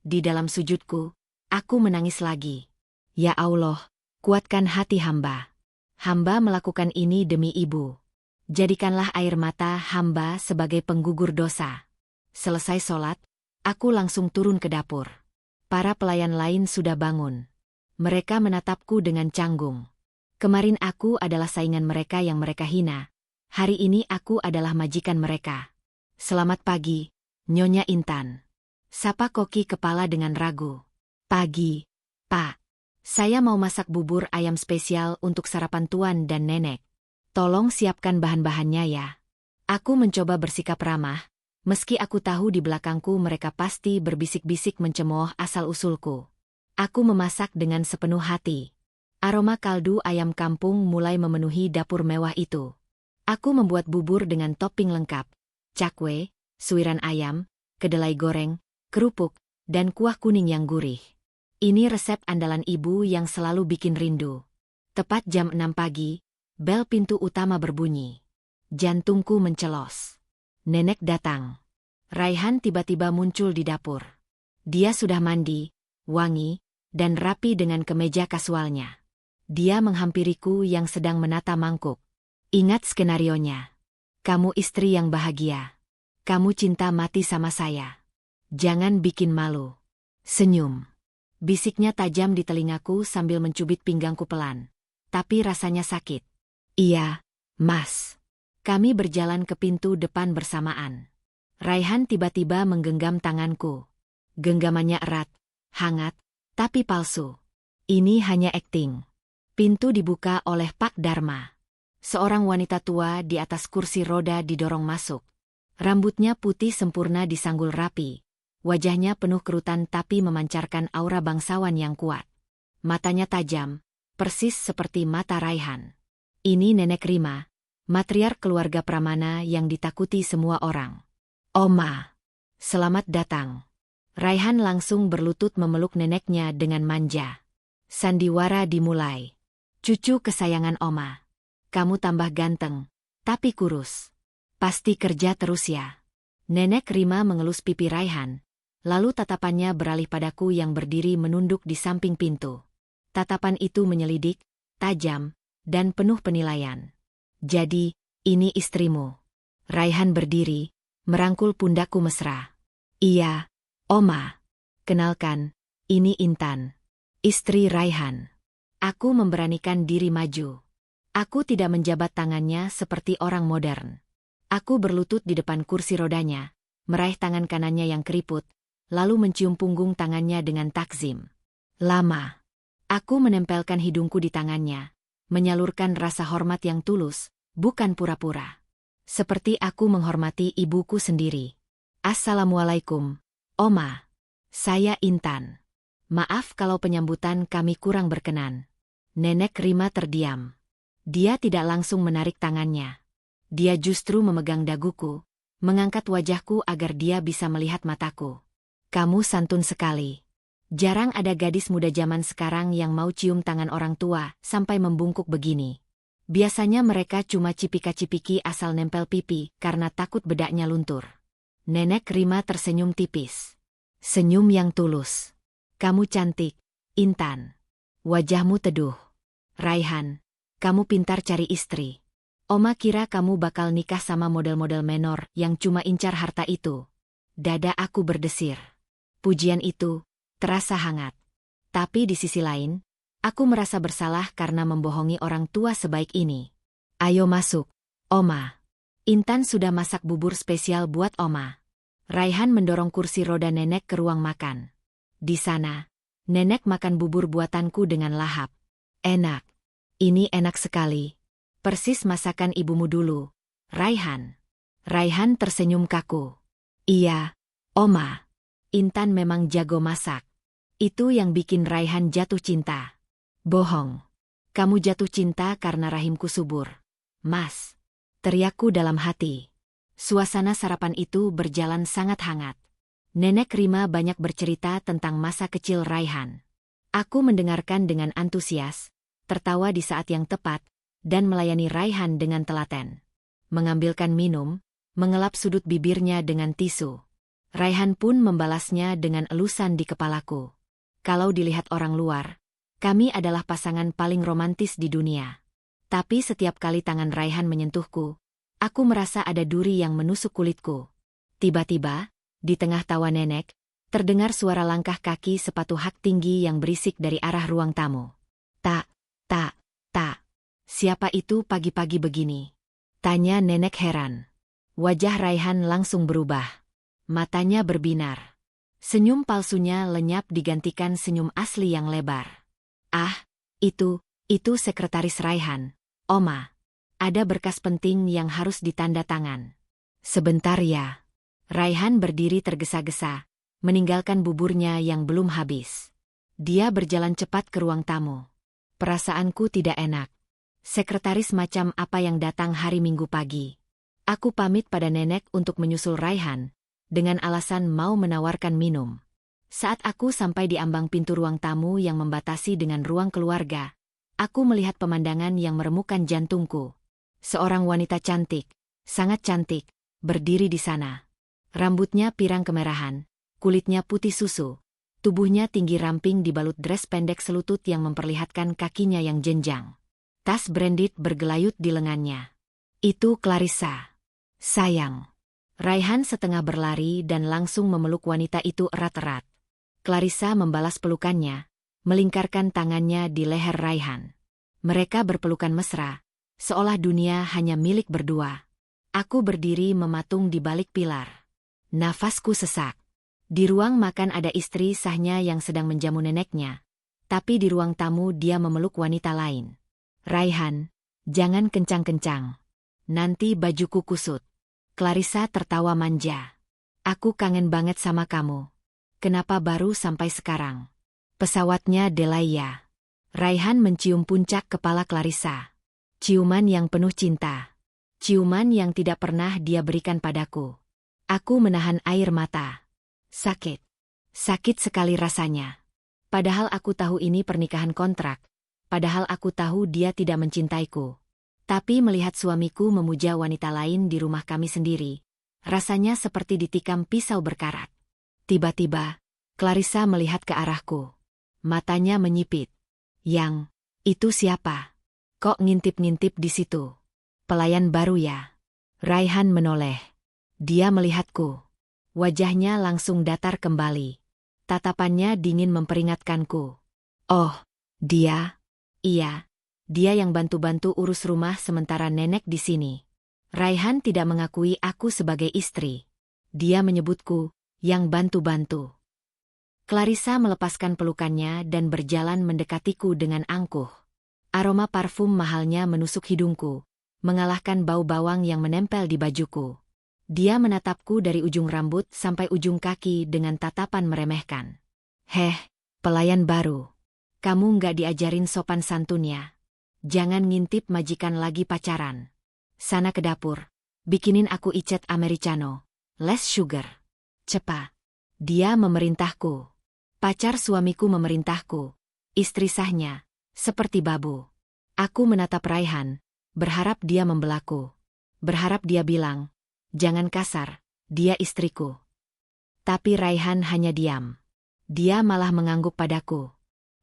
Di dalam sujudku, aku menangis lagi. Ya Allah, kuatkan hati hamba. Hamba melakukan ini demi ibu. Jadikanlah air mata hamba sebagai penggugur dosa. Selesai sholat, aku langsung turun ke dapur. Para pelayan lain sudah bangun. Mereka menatapku dengan canggung. Kemarin aku adalah saingan mereka yang mereka hina. Hari ini aku adalah majikan mereka. Selamat pagi, Nyonya Intan. Sapa Koki kepala dengan ragu. Pagi, Pak. Saya mau masak bubur ayam spesial untuk sarapan Tuan dan Nenek. Tolong siapkan bahan-bahannya ya. Aku mencoba bersikap ramah, meski aku tahu di belakangku mereka pasti berbisik-bisik mencemooh asal-usulku. Aku memasak dengan sepenuh hati. Aroma kaldu ayam kampung mulai memenuhi dapur mewah itu. Aku membuat bubur dengan topping lengkap, cakwe, suiran ayam, kedelai goreng, kerupuk, dan kuah kuning yang gurih. Ini resep andalan ibu yang selalu bikin rindu. Tepat jam 6 pagi, bel pintu utama berbunyi. Jantungku mencelos. Nenek datang. Raihan tiba-tiba muncul di dapur. Dia sudah mandi, wangi, dan rapi dengan kemeja kasualnya. Dia menghampiriku yang sedang menata mangkuk. Ingat skenarionya. Kamu istri yang bahagia. Kamu cinta mati sama saya. Jangan bikin malu. Senyum. Bisiknya tajam di telingaku sambil mencubit pinggangku pelan. Tapi rasanya sakit. Iya, Mas. Kami berjalan ke pintu depan bersamaan. Raihan tiba-tiba menggenggam tanganku. Genggamannya erat, hangat, tapi palsu. Ini hanya akting. Pintu dibuka oleh Pak Dharma. Seorang wanita tua di atas kursi roda didorong masuk. Rambutnya putih sempurna disanggul rapi. Wajahnya penuh kerutan tapi memancarkan aura bangsawan yang kuat. Matanya tajam, persis seperti mata Raihan. Ini Nenek Rima, matriark keluarga Pramana yang ditakuti semua orang. Oma, selamat datang. Raihan langsung berlutut memeluk neneknya dengan manja. Sandiwara dimulai. Cucu kesayangan Oma. Kamu tambah ganteng, tapi kurus. Pasti kerja terus ya. Nenek Rima mengelus pipi Raihan, lalu tatapannya beralih padaku yang berdiri menunduk di samping pintu. Tatapan itu menyelidik, tajam, dan penuh penilaian. Jadi, ini istrimu. Raihan berdiri, merangkul pundakku mesra. Iya, Oma. Kenalkan, Ini Intan, istri Raihan. Aku memberanikan diri maju. Aku tidak menjabat tangannya seperti orang modern. Aku berlutut di depan kursi rodanya, meraih tangan kanannya yang keriput, lalu mencium punggung tangannya dengan takzim. Lama. Aku menempelkan hidungku di tangannya, menyalurkan rasa hormat yang tulus, bukan pura-pura. Seperti aku menghormati ibuku sendiri. Assalamualaikum, Oma. Saya Intan. Maaf kalau penyambutan kami kurang berkenan. Nenek Rima terdiam. Dia tidak langsung menarik tangannya. Dia justru memegang daguku, mengangkat wajahku agar dia bisa melihat mataku. Kamu santun sekali. Jarang ada gadis muda zaman sekarang yang mau cium tangan orang tua sampai membungkuk begini. Biasanya mereka cuma cipika-cipiki asal nempel pipi karena takut bedaknya luntur. Nenek Rima tersenyum tipis. Senyum yang tulus. Kamu cantik, Intan. Wajahmu teduh. Raihan, kamu pintar cari istri. Oma kira kamu bakal nikah sama model-model menor yang cuma incar harta itu. Dada aku berdesir. Pujian itu terasa hangat. Tapi di sisi lain, aku merasa bersalah karena membohongi orang tua sebaik ini. Ayo masuk, Oma. Intan sudah masak bubur spesial buat Oma. Raihan mendorong kursi roda nenek ke ruang makan. Di sana, nenek makan bubur buatanku dengan lahap. Enak. Ini enak sekali. Persis masakan ibumu dulu, Raihan. Raihan tersenyum kaku. Iya, Oma. Intan memang jago masak. Itu yang bikin Raihan jatuh cinta. Bohong. Kamu jatuh cinta karena rahimku subur. Mas. Teriakku dalam hati. Suasana sarapan itu berjalan sangat hangat. Nenek Rima banyak bercerita tentang masa kecil Raihan. Aku mendengarkan dengan antusias, tertawa di saat yang tepat, dan melayani Raihan dengan telaten. Mengambilkan minum, mengelap sudut bibirnya dengan tisu. Raihan pun membalasnya dengan elusan di kepalaku. Kalau dilihat orang luar, kami adalah pasangan paling romantis di dunia. Tapi setiap kali tangan Raihan menyentuhku, aku merasa ada duri yang menusuk kulitku. Tiba-tiba, di tengah tawa nenek, terdengar suara langkah kaki sepatu hak tinggi yang berisik dari arah ruang tamu. Tak. Siapa itu pagi-pagi begini? Tanya nenek heran. Wajah Raihan langsung berubah. Matanya berbinar. Senyum palsunya lenyap digantikan senyum asli yang lebar. Ah, itu sekretaris Raihan, Oma. Ada berkas penting yang harus ditanda tangan. Sebentar ya. Raihan berdiri tergesa-gesa, meninggalkan buburnya yang belum habis. Dia berjalan cepat ke ruang tamu. Perasaanku tidak enak. Sekretaris macam apa yang datang hari Minggu pagi? Aku pamit pada nenek untuk menyusul Raihan, dengan alasan mau menawarkan minum. Saat aku sampai di ambang pintu ruang tamu yang membatasi dengan ruang keluarga, aku melihat pemandangan yang meremukkan jantungku. Seorang wanita cantik, sangat cantik, berdiri di sana. Rambutnya pirang kemerahan, kulitnya putih susu, tubuhnya tinggi ramping dibalut dres pendek selutut yang memperlihatkan kakinya yang jenjang. Tas branded bergelayut di lengannya. Itu Clarissa. Sayang. Raihan setengah berlari dan langsung memeluk wanita itu erat-erat. Clarissa membalas pelukannya, melingkarkan tangannya di leher Raihan. Mereka berpelukan mesra, seolah dunia hanya milik berdua. Aku berdiri mematung di balik pilar. Nafasku sesak. Di ruang makan ada istri sahnya yang sedang menjamu neneknya, tapi di ruang tamu dia memeluk wanita lain. Raihan, jangan kencang-kencang. Nanti bajuku kusut. Clarissa tertawa manja. Aku kangen banget sama kamu. Kenapa baru sampai sekarang? Pesawatnya Delaya. Raihan mencium puncak kepala Clarissa. Ciuman yang penuh cinta. Ciuman yang tidak pernah dia berikan padaku. Aku menahan air mata. Sakit. Sakit sekali rasanya. Padahal aku tahu ini pernikahan kontrak. Padahal aku tahu dia tidak mencintaiku. Tapi melihat suamiku memuja wanita lain di rumah kami sendiri, rasanya seperti ditikam pisau berkarat. Tiba-tiba, Clarissa melihat ke arahku. Matanya menyipit. Yang, itu siapa? Kok ngintip-ngintip di situ? Pelayan baru ya? Raihan menoleh. Dia melihatku. Wajahnya langsung datar kembali. Tatapannya dingin memperingatkanku. Oh, dia? Iya, dia yang bantu-bantu urus rumah sementara nenek di sini. Raihan tidak mengakui aku sebagai istri. Dia menyebutku, yang bantu-bantu. Clarissa melepaskan pelukannya dan berjalan mendekatiku dengan angkuh. Aroma parfum mahalnya menusuk hidungku, mengalahkan bau bawang yang menempel di bajuku. Dia menatapku dari ujung rambut sampai ujung kaki dengan tatapan meremehkan. Heh, pelayan baru. Kamu nggak diajarin sopan santunnya. Jangan ngintip majikan lagi pacaran. Sana ke dapur, bikinin aku iced americano, less sugar. Cepat. Dia memerintahku. Pacar suamiku memerintahku. Istri sahnya, seperti babu. Aku menatap Raihan, berharap dia membelaku. Berharap dia bilang, jangan kasar, dia istriku. Tapi Raihan hanya diam. Dia malah mengangguk padaku.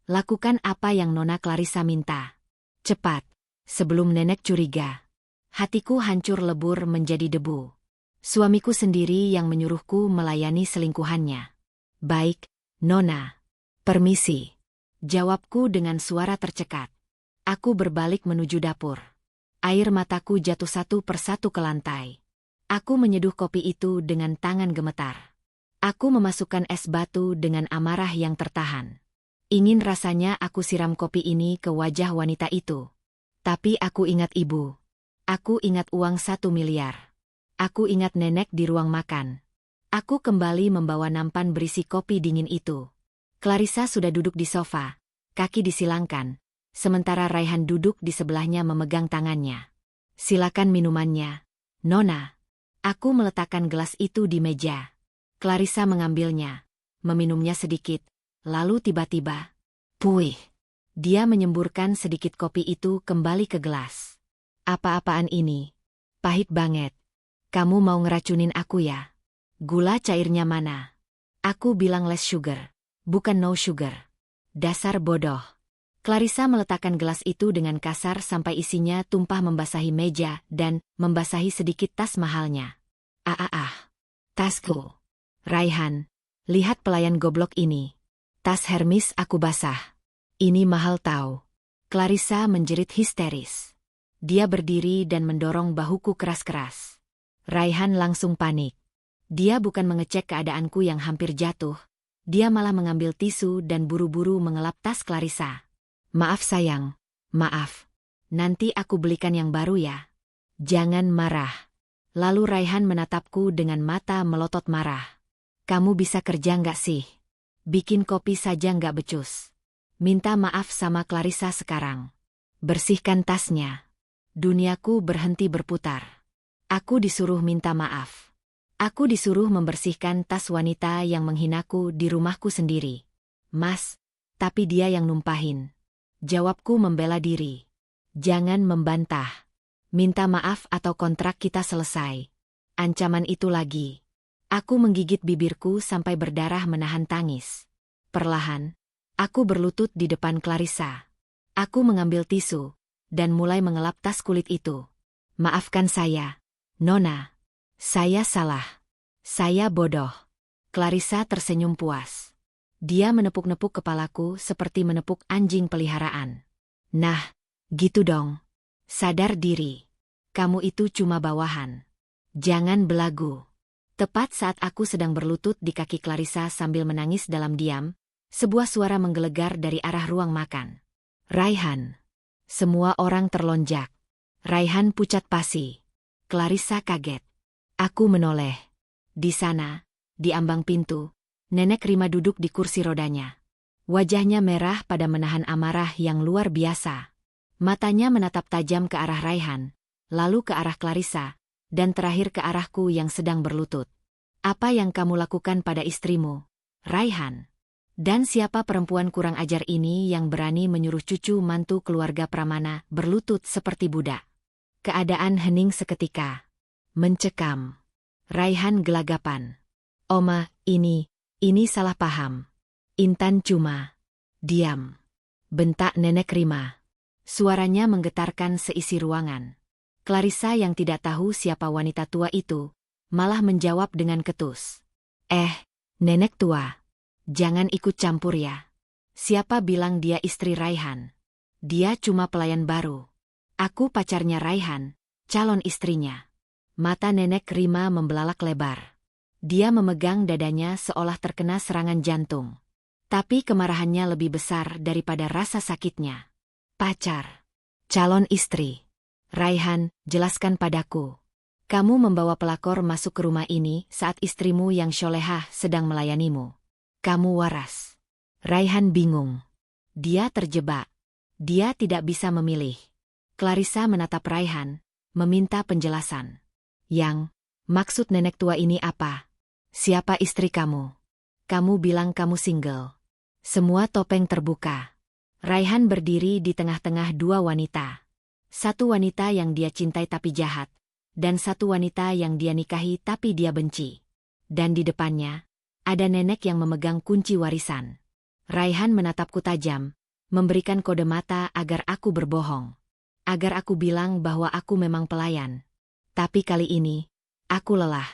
Lakukan apa yang Nona Clarissa minta. Cepat, sebelum nenek curiga. Hatiku hancur lebur menjadi debu. Suamiku sendiri yang menyuruhku melayani selingkuhannya. Baik, Nona. Permisi. Jawabku dengan suara tercekat. Aku berbalik menuju dapur. Air mataku jatuh satu persatu ke lantai. Aku menyeduh kopi itu dengan tangan gemetar. Aku memasukkan es batu dengan amarah yang tertahan. Ingin rasanya aku siram kopi ini ke wajah wanita itu. Tapi aku ingat ibu. Aku ingat uang 1 miliar. Aku ingat nenek di ruang makan. Aku kembali membawa nampan berisi kopi dingin itu. Clarissa sudah duduk di sofa, kaki disilangkan, sementara Raihan duduk di sebelahnya memegang tangannya. Silakan minumannya, Nona. Aku meletakkan gelas itu di meja. Clarissa mengambilnya, meminumnya sedikit. Lalu tiba-tiba, puih. Dia menyemburkan sedikit kopi itu kembali ke gelas. Apa-apaan ini? Pahit banget. Kamu mau ngeracunin aku ya? Gula cairnya mana? Aku bilang less sugar, bukan no sugar. Dasar bodoh. Clarissa meletakkan gelas itu dengan kasar sampai isinya tumpah membasahi meja dan membasahi sedikit tas mahalnya. Tasku. Raihan, lihat pelayan goblok ini. Tas Hermes aku basah. Ini mahal tahu. Clarissa menjerit histeris. Dia berdiri dan mendorong bahuku keras-keras. Raihan langsung panik. Dia bukan mengecek keadaanku yang hampir jatuh. Dia malah mengambil tisu dan buru-buru mengelap tas Clarissa. Maaf sayang, maaf. Nanti aku belikan yang baru ya. Jangan marah. Lalu Raihan menatapku dengan mata melotot marah. Kamu bisa kerja nggak sih? Bikin kopi saja nggak becus. Minta maaf sama Clarissa sekarang. Bersihkan tasnya. Duniaku berhenti berputar. Aku disuruh minta maaf. Aku disuruh membersihkan tas wanita yang menghinaku di rumahku sendiri. Mas, tapi dia yang numpahin. Jawabku membela diri. Jangan membantah. Minta maaf atau kontrak kita selesai. Ancaman itu lagi. Aku menggigit bibirku sampai berdarah menahan tangis. Perlahan, aku berlutut di depan Clarissa. Aku mengambil tisu, dan mulai mengelap tas kulit itu. Maafkan saya, Nona. Saya salah. Saya bodoh. Clarissa tersenyum puas. Dia menepuk-nepuk kepalaku seperti menepuk anjing peliharaan. Nah, gitu dong. Sadar diri. Kamu itu cuma bawahan. Jangan belagu. Tepat saat aku sedang berlutut di kaki Clarissa sambil menangis dalam diam, sebuah suara menggelegar dari arah ruang makan. Raihan. Semua orang terlonjak. Raihan pucat pasi. Clarissa kaget. Aku menoleh. Di sana, di ambang pintu, Nenek Rima duduk di kursi rodanya. Wajahnya merah pada menahan amarah yang luar biasa. Matanya menatap tajam ke arah Raihan, lalu ke arah Clarissa, dan terakhir ke arahku yang sedang berlutut. Apa yang kamu lakukan pada istrimu, Raihan? Dan siapa perempuan kurang ajar ini yang berani menyuruh cucu mantu keluarga Pramana berlutut seperti budak? Keadaan hening seketika. Mencekam. Raihan gelagapan. Oma, ini salah paham. Intan cuma diam. Bentak Nenek Rima. Suaranya menggetarkan seisi ruangan. Clarissa yang tidak tahu siapa wanita tua itu, malah menjawab dengan ketus. Nenek tua. Jangan ikut campur ya. Siapa bilang dia istri Raihan? Dia cuma pelayan baru. Aku pacarnya Raihan, calon istrinya. Mata Nenek Rima membelalak lebar. Dia memegang dadanya seolah terkena serangan jantung. Tapi kemarahannya lebih besar daripada rasa sakitnya. Pacar. Calon istri. Raihan, jelaskan padaku. Kamu membawa pelakor masuk ke rumah ini saat istrimu yang solehah sedang melayanimu. Kamu waras. Raihan bingung. Dia terjebak. Dia tidak bisa memilih. Clarissa menatap Raihan, meminta penjelasan. Yang, maksud nenek tua ini apa? Siapa istri kamu? Kamu bilang kamu single. Semua topeng terbuka. Raihan berdiri di tengah-tengah dua wanita. Satu wanita yang dia cintai tapi jahat, dan satu wanita yang dia nikahi tapi dia benci. Dan di depannya, ada nenek yang memegang kunci warisan. Raihan menatapku tajam, memberikan kode mata agar aku berbohong. Agar aku bilang bahwa aku memang pelayan. Tapi kali ini, aku lelah.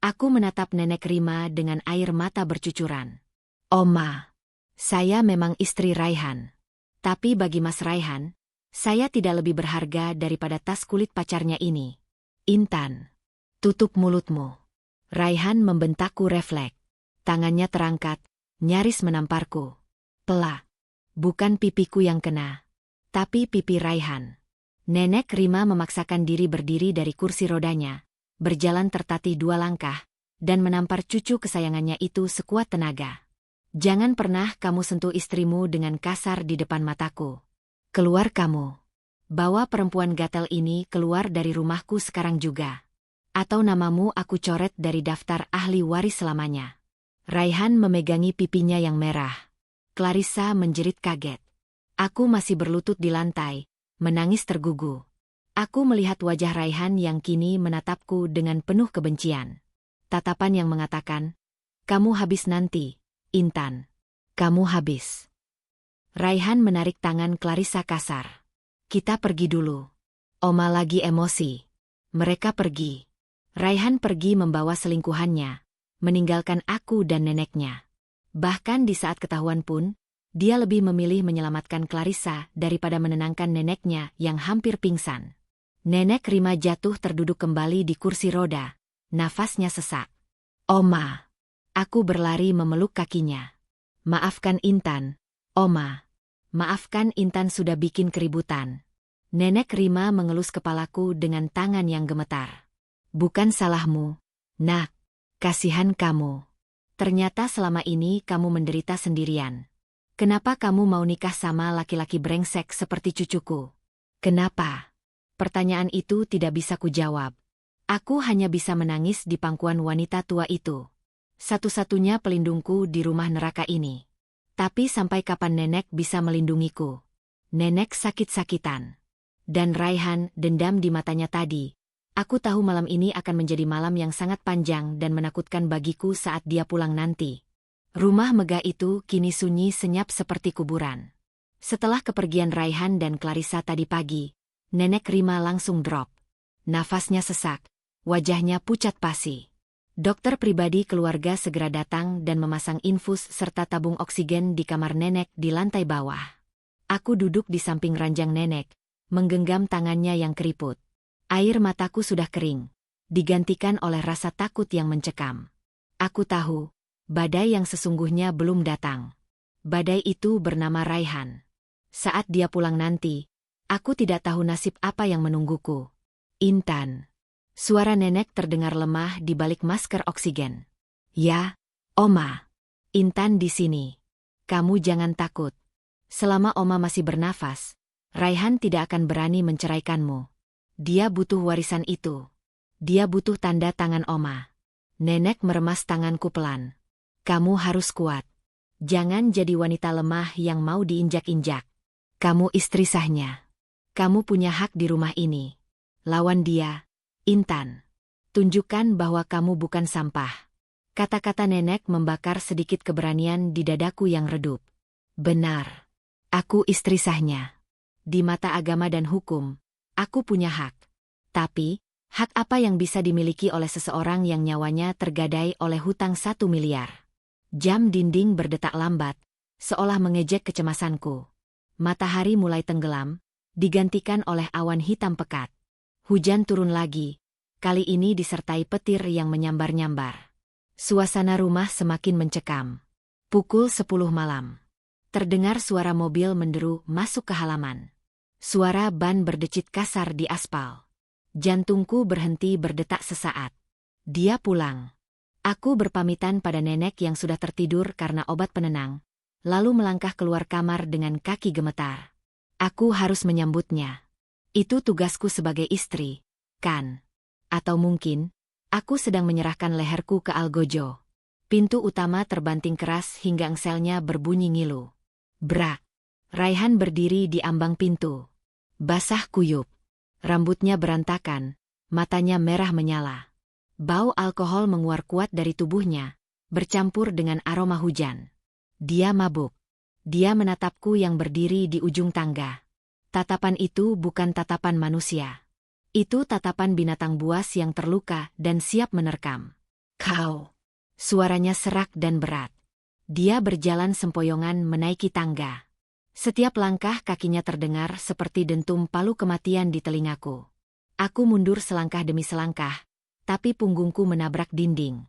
Aku menatap Nenek Rima dengan air mata bercucuran. Oma, saya memang istri Raihan. Tapi bagi Mas Raihan, saya tidak lebih berharga daripada tas kulit pacarnya ini. Intan, tutup mulutmu. Raihan membentakku refleks. Tangannya terangkat, nyaris menamparku. Pelak. Bukan pipiku yang kena, tapi pipi Raihan. Nenek Rima memaksakan diri berdiri dari kursi rodanya, berjalan tertatih 2 langkah, dan menampar cucu kesayangannya itu sekuat tenaga. Jangan pernah kamu sentuh istrimu dengan kasar di depan mataku. Keluar kamu. Bawa perempuan gatel ini keluar dari rumahku sekarang juga. Atau namamu aku coret dari daftar ahli waris selamanya. Raihan memegangi pipinya yang merah. Clarissa menjerit kaget. Aku masih berlutut di lantai, menangis tergugu. Aku melihat wajah Raihan yang kini menatapku dengan penuh kebencian. Tatapan yang mengatakan, kamu habis nanti, Intan. Kamu habis. Raihan menarik tangan Clarissa kasar. Kita pergi dulu. Oma lagi emosi. Mereka pergi. Raihan pergi membawa selingkuhannya, meninggalkan aku dan neneknya. Bahkan di saat ketahuan pun, dia lebih memilih menyelamatkan Clarissa daripada menenangkan neneknya yang hampir pingsan. Nenek Rima jatuh terduduk kembali di kursi roda, nafasnya sesak. Oma. Aku berlari memeluk kakinya. Maafkan Intan, Oma. Maafkan Intan sudah bikin keributan. Nenek Rima mengelus kepalaku dengan tangan yang gemetar. Bukan salahmu, nak. Kasihan kamu. Ternyata selama ini kamu menderita sendirian. Kenapa kamu mau nikah sama laki-laki brengsek seperti cucuku? Kenapa? Pertanyaan itu tidak bisa kujawab. Aku hanya bisa menangis di pangkuan wanita tua itu. Satu-satunya pelindungku di rumah neraka ini. Tapi sampai kapan nenek bisa melindungiku? Nenek sakit-sakitan. Dan Raihan dendam di matanya tadi. Aku tahu malam ini akan menjadi malam yang sangat panjang dan menakutkan bagiku saat dia pulang nanti. Rumah megah itu kini sunyi senyap seperti kuburan. Setelah kepergian Raihan dan Clarissa tadi pagi, Nenek Rima langsung drop. Nafasnya sesak, wajahnya pucat pasi. Dokter pribadi keluarga segera datang dan memasang infus serta tabung oksigen di kamar nenek di lantai bawah. Aku duduk di samping ranjang nenek, menggenggam tangannya yang keriput. Air mataku sudah kering, digantikan oleh rasa takut yang mencekam. Aku tahu, badai yang sesungguhnya belum datang. Badai itu bernama Raihan. Saat dia pulang nanti, aku tidak tahu nasib apa yang menungguku. Intan. Suara nenek terdengar lemah di balik masker oksigen. Ya, Oma. Intan di sini. Kamu jangan takut. Selama Oma masih bernafas, Raihan tidak akan berani menceraikanmu. Dia butuh warisan itu. Dia butuh tanda tangan Oma. Nenek meremas tanganku pelan. Kamu harus kuat. Jangan jadi wanita lemah yang mau diinjak-injak. Kamu istri sahnya. Kamu punya hak di rumah ini. Lawan dia, Intan. Tunjukkan bahwa kamu bukan sampah. Kata-kata nenek membakar sedikit keberanian di dadaku yang redup. Benar. Aku istri sahnya. Di mata agama dan hukum, aku punya hak. Tapi, hak apa yang bisa dimiliki oleh seseorang yang nyawanya tergadai oleh hutang 1 miliar? Jam dinding berdetak lambat, seolah mengejek kecemasanku. Matahari mulai tenggelam, digantikan oleh awan hitam pekat. Hujan turun lagi, kali ini disertai petir yang menyambar-nyambar. Suasana rumah semakin mencekam. Pukul 10 malam. Terdengar suara mobil menderu masuk ke halaman. Suara ban berdecit kasar di aspal. Jantungku berhenti berdetak sesaat. Dia pulang. Aku berpamitan pada nenek yang sudah tertidur karena obat penenang, lalu melangkah keluar kamar dengan kaki gemetar. Aku harus menyambutnya. Itu tugasku sebagai istri, kan? Atau mungkin, aku sedang menyerahkan leherku ke algojo. Pintu utama terbanting keras hingga engselnya berbunyi ngilu. Brak. Raihan berdiri di ambang pintu. Basah kuyup. Rambutnya berantakan, matanya merah menyala. Bau alkohol menguar kuat dari tubuhnya, bercampur dengan aroma hujan. Dia mabuk. Dia menatapku yang berdiri di ujung tangga. Tatapan itu bukan tatapan manusia. Itu tatapan binatang buas yang terluka dan siap menerkam. Kau. Suaranya serak dan berat. Dia berjalan sempoyongan menaiki tangga. Setiap langkah kakinya terdengar seperti dentum palu kematian di telingaku. Aku mundur selangkah demi selangkah, tapi punggungku menabrak dinding.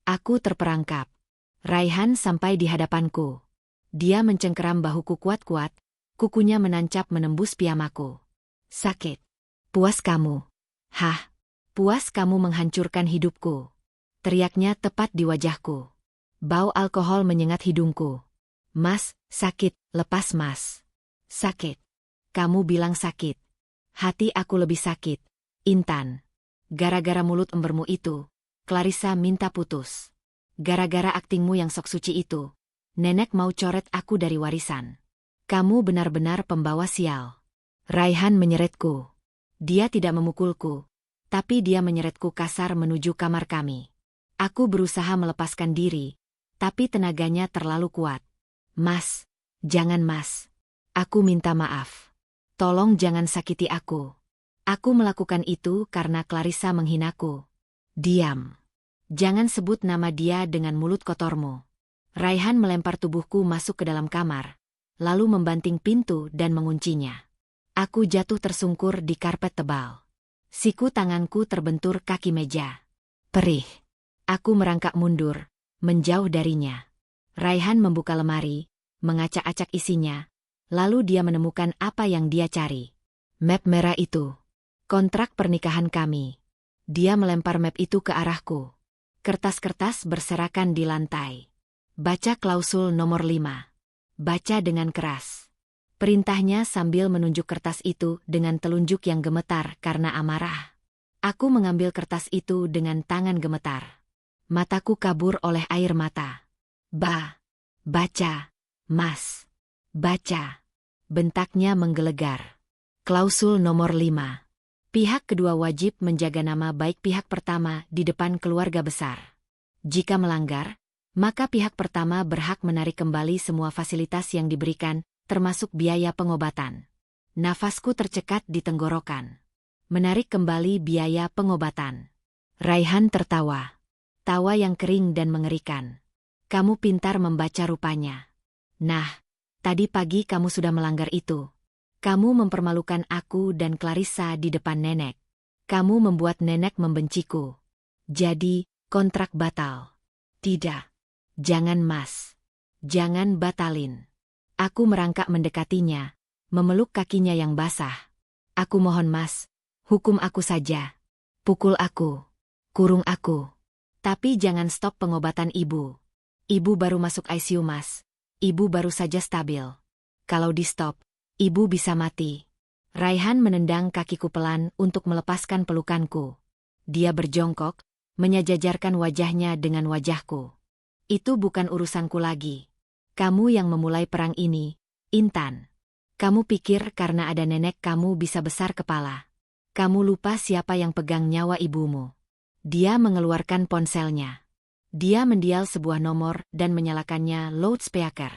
Aku terperangkap. Raihan sampai di hadapanku. Dia mencengkeram bahuku kuat-kuat, kukunya menancap menembus piyamaku. Sakit. Puas kamu. Hah? Puas kamu menghancurkan hidupku. Teriaknya tepat di wajahku. Bau alkohol menyengat hidungku. Mas, sakit, lepas mas. Sakit. Kamu bilang sakit. Hati aku lebih sakit. Intan. Gara-gara mulut embermu itu, Clarissa minta putus. Gara-gara aktingmu yang sok suci itu, nenek mau coret aku dari warisan. Kamu benar-benar pembawa sial. Raihan menyeretku. Dia tidak memukulku, tapi dia menyeretku kasar menuju kamar kami. Aku berusaha melepaskan diri, tapi tenaganya terlalu kuat. Mas, jangan mas. Aku minta maaf. Tolong jangan sakiti aku. Aku melakukan itu karena Clarissa menghinaku. Diam. Jangan sebut nama dia dengan mulut kotormu. Raihan melempar tubuhku masuk ke dalam kamar, lalu membanting pintu dan menguncinya. Aku jatuh tersungkur di karpet tebal. Siku tanganku terbentur kaki meja. Perih. Aku merangkak mundur, menjauh darinya. Raihan membuka lemari, mengacak-acak isinya, lalu dia menemukan apa yang dia cari. Map merah itu. Kontrak pernikahan kami. Dia melempar map itu ke arahku. Kertas-kertas berserakan di lantai. Baca klausul nomor 5. Baca dengan keras. Perintahnya sambil menunjuk kertas itu dengan telunjuk yang gemetar karena amarah. Aku mengambil kertas itu dengan tangan gemetar. Mataku kabur oleh air mata. Baca, mas. Baca. Bentaknya menggelegar. Klausul nomor 5. Pihak kedua wajib menjaga nama baik pihak pertama di depan keluarga besar. Jika melanggar, maka pihak pertama berhak menarik kembali semua fasilitas yang diberikan, termasuk biaya pengobatan. Nafasku tercekat di tenggorokan. Menarik kembali biaya pengobatan. Raihan tertawa. Tawa yang kering dan mengerikan. Kamu pintar membaca rupanya. Nah, tadi pagi kamu sudah melanggar itu. Kamu mempermalukan aku dan Clarissa di depan nenek. Kamu membuat nenek membenciku. Jadi, kontrak batal. Tidak. Jangan mas. Jangan batalin. Aku merangkak mendekatinya, memeluk kakinya yang basah. Aku mohon mas, hukum aku saja. Pukul aku. Kurung aku. Tapi jangan stop pengobatan ibu. Ibu baru masuk ICU mas. Ibu baru saja stabil. Kalau di stop, ibu bisa mati. Raihan menendang kakiku pelan untuk melepaskan pelukanku. Dia berjongkok, menyejajarkan wajahnya dengan wajahku. Itu bukan urusanku lagi. Kamu yang memulai perang ini, Intan. Kamu pikir karena ada nenek kamu bisa besar kepala. Kamu lupa siapa yang pegang nyawa ibumu. Dia mengeluarkan ponselnya. Dia mendial sebuah nomor dan menyalakannya loudspeaker.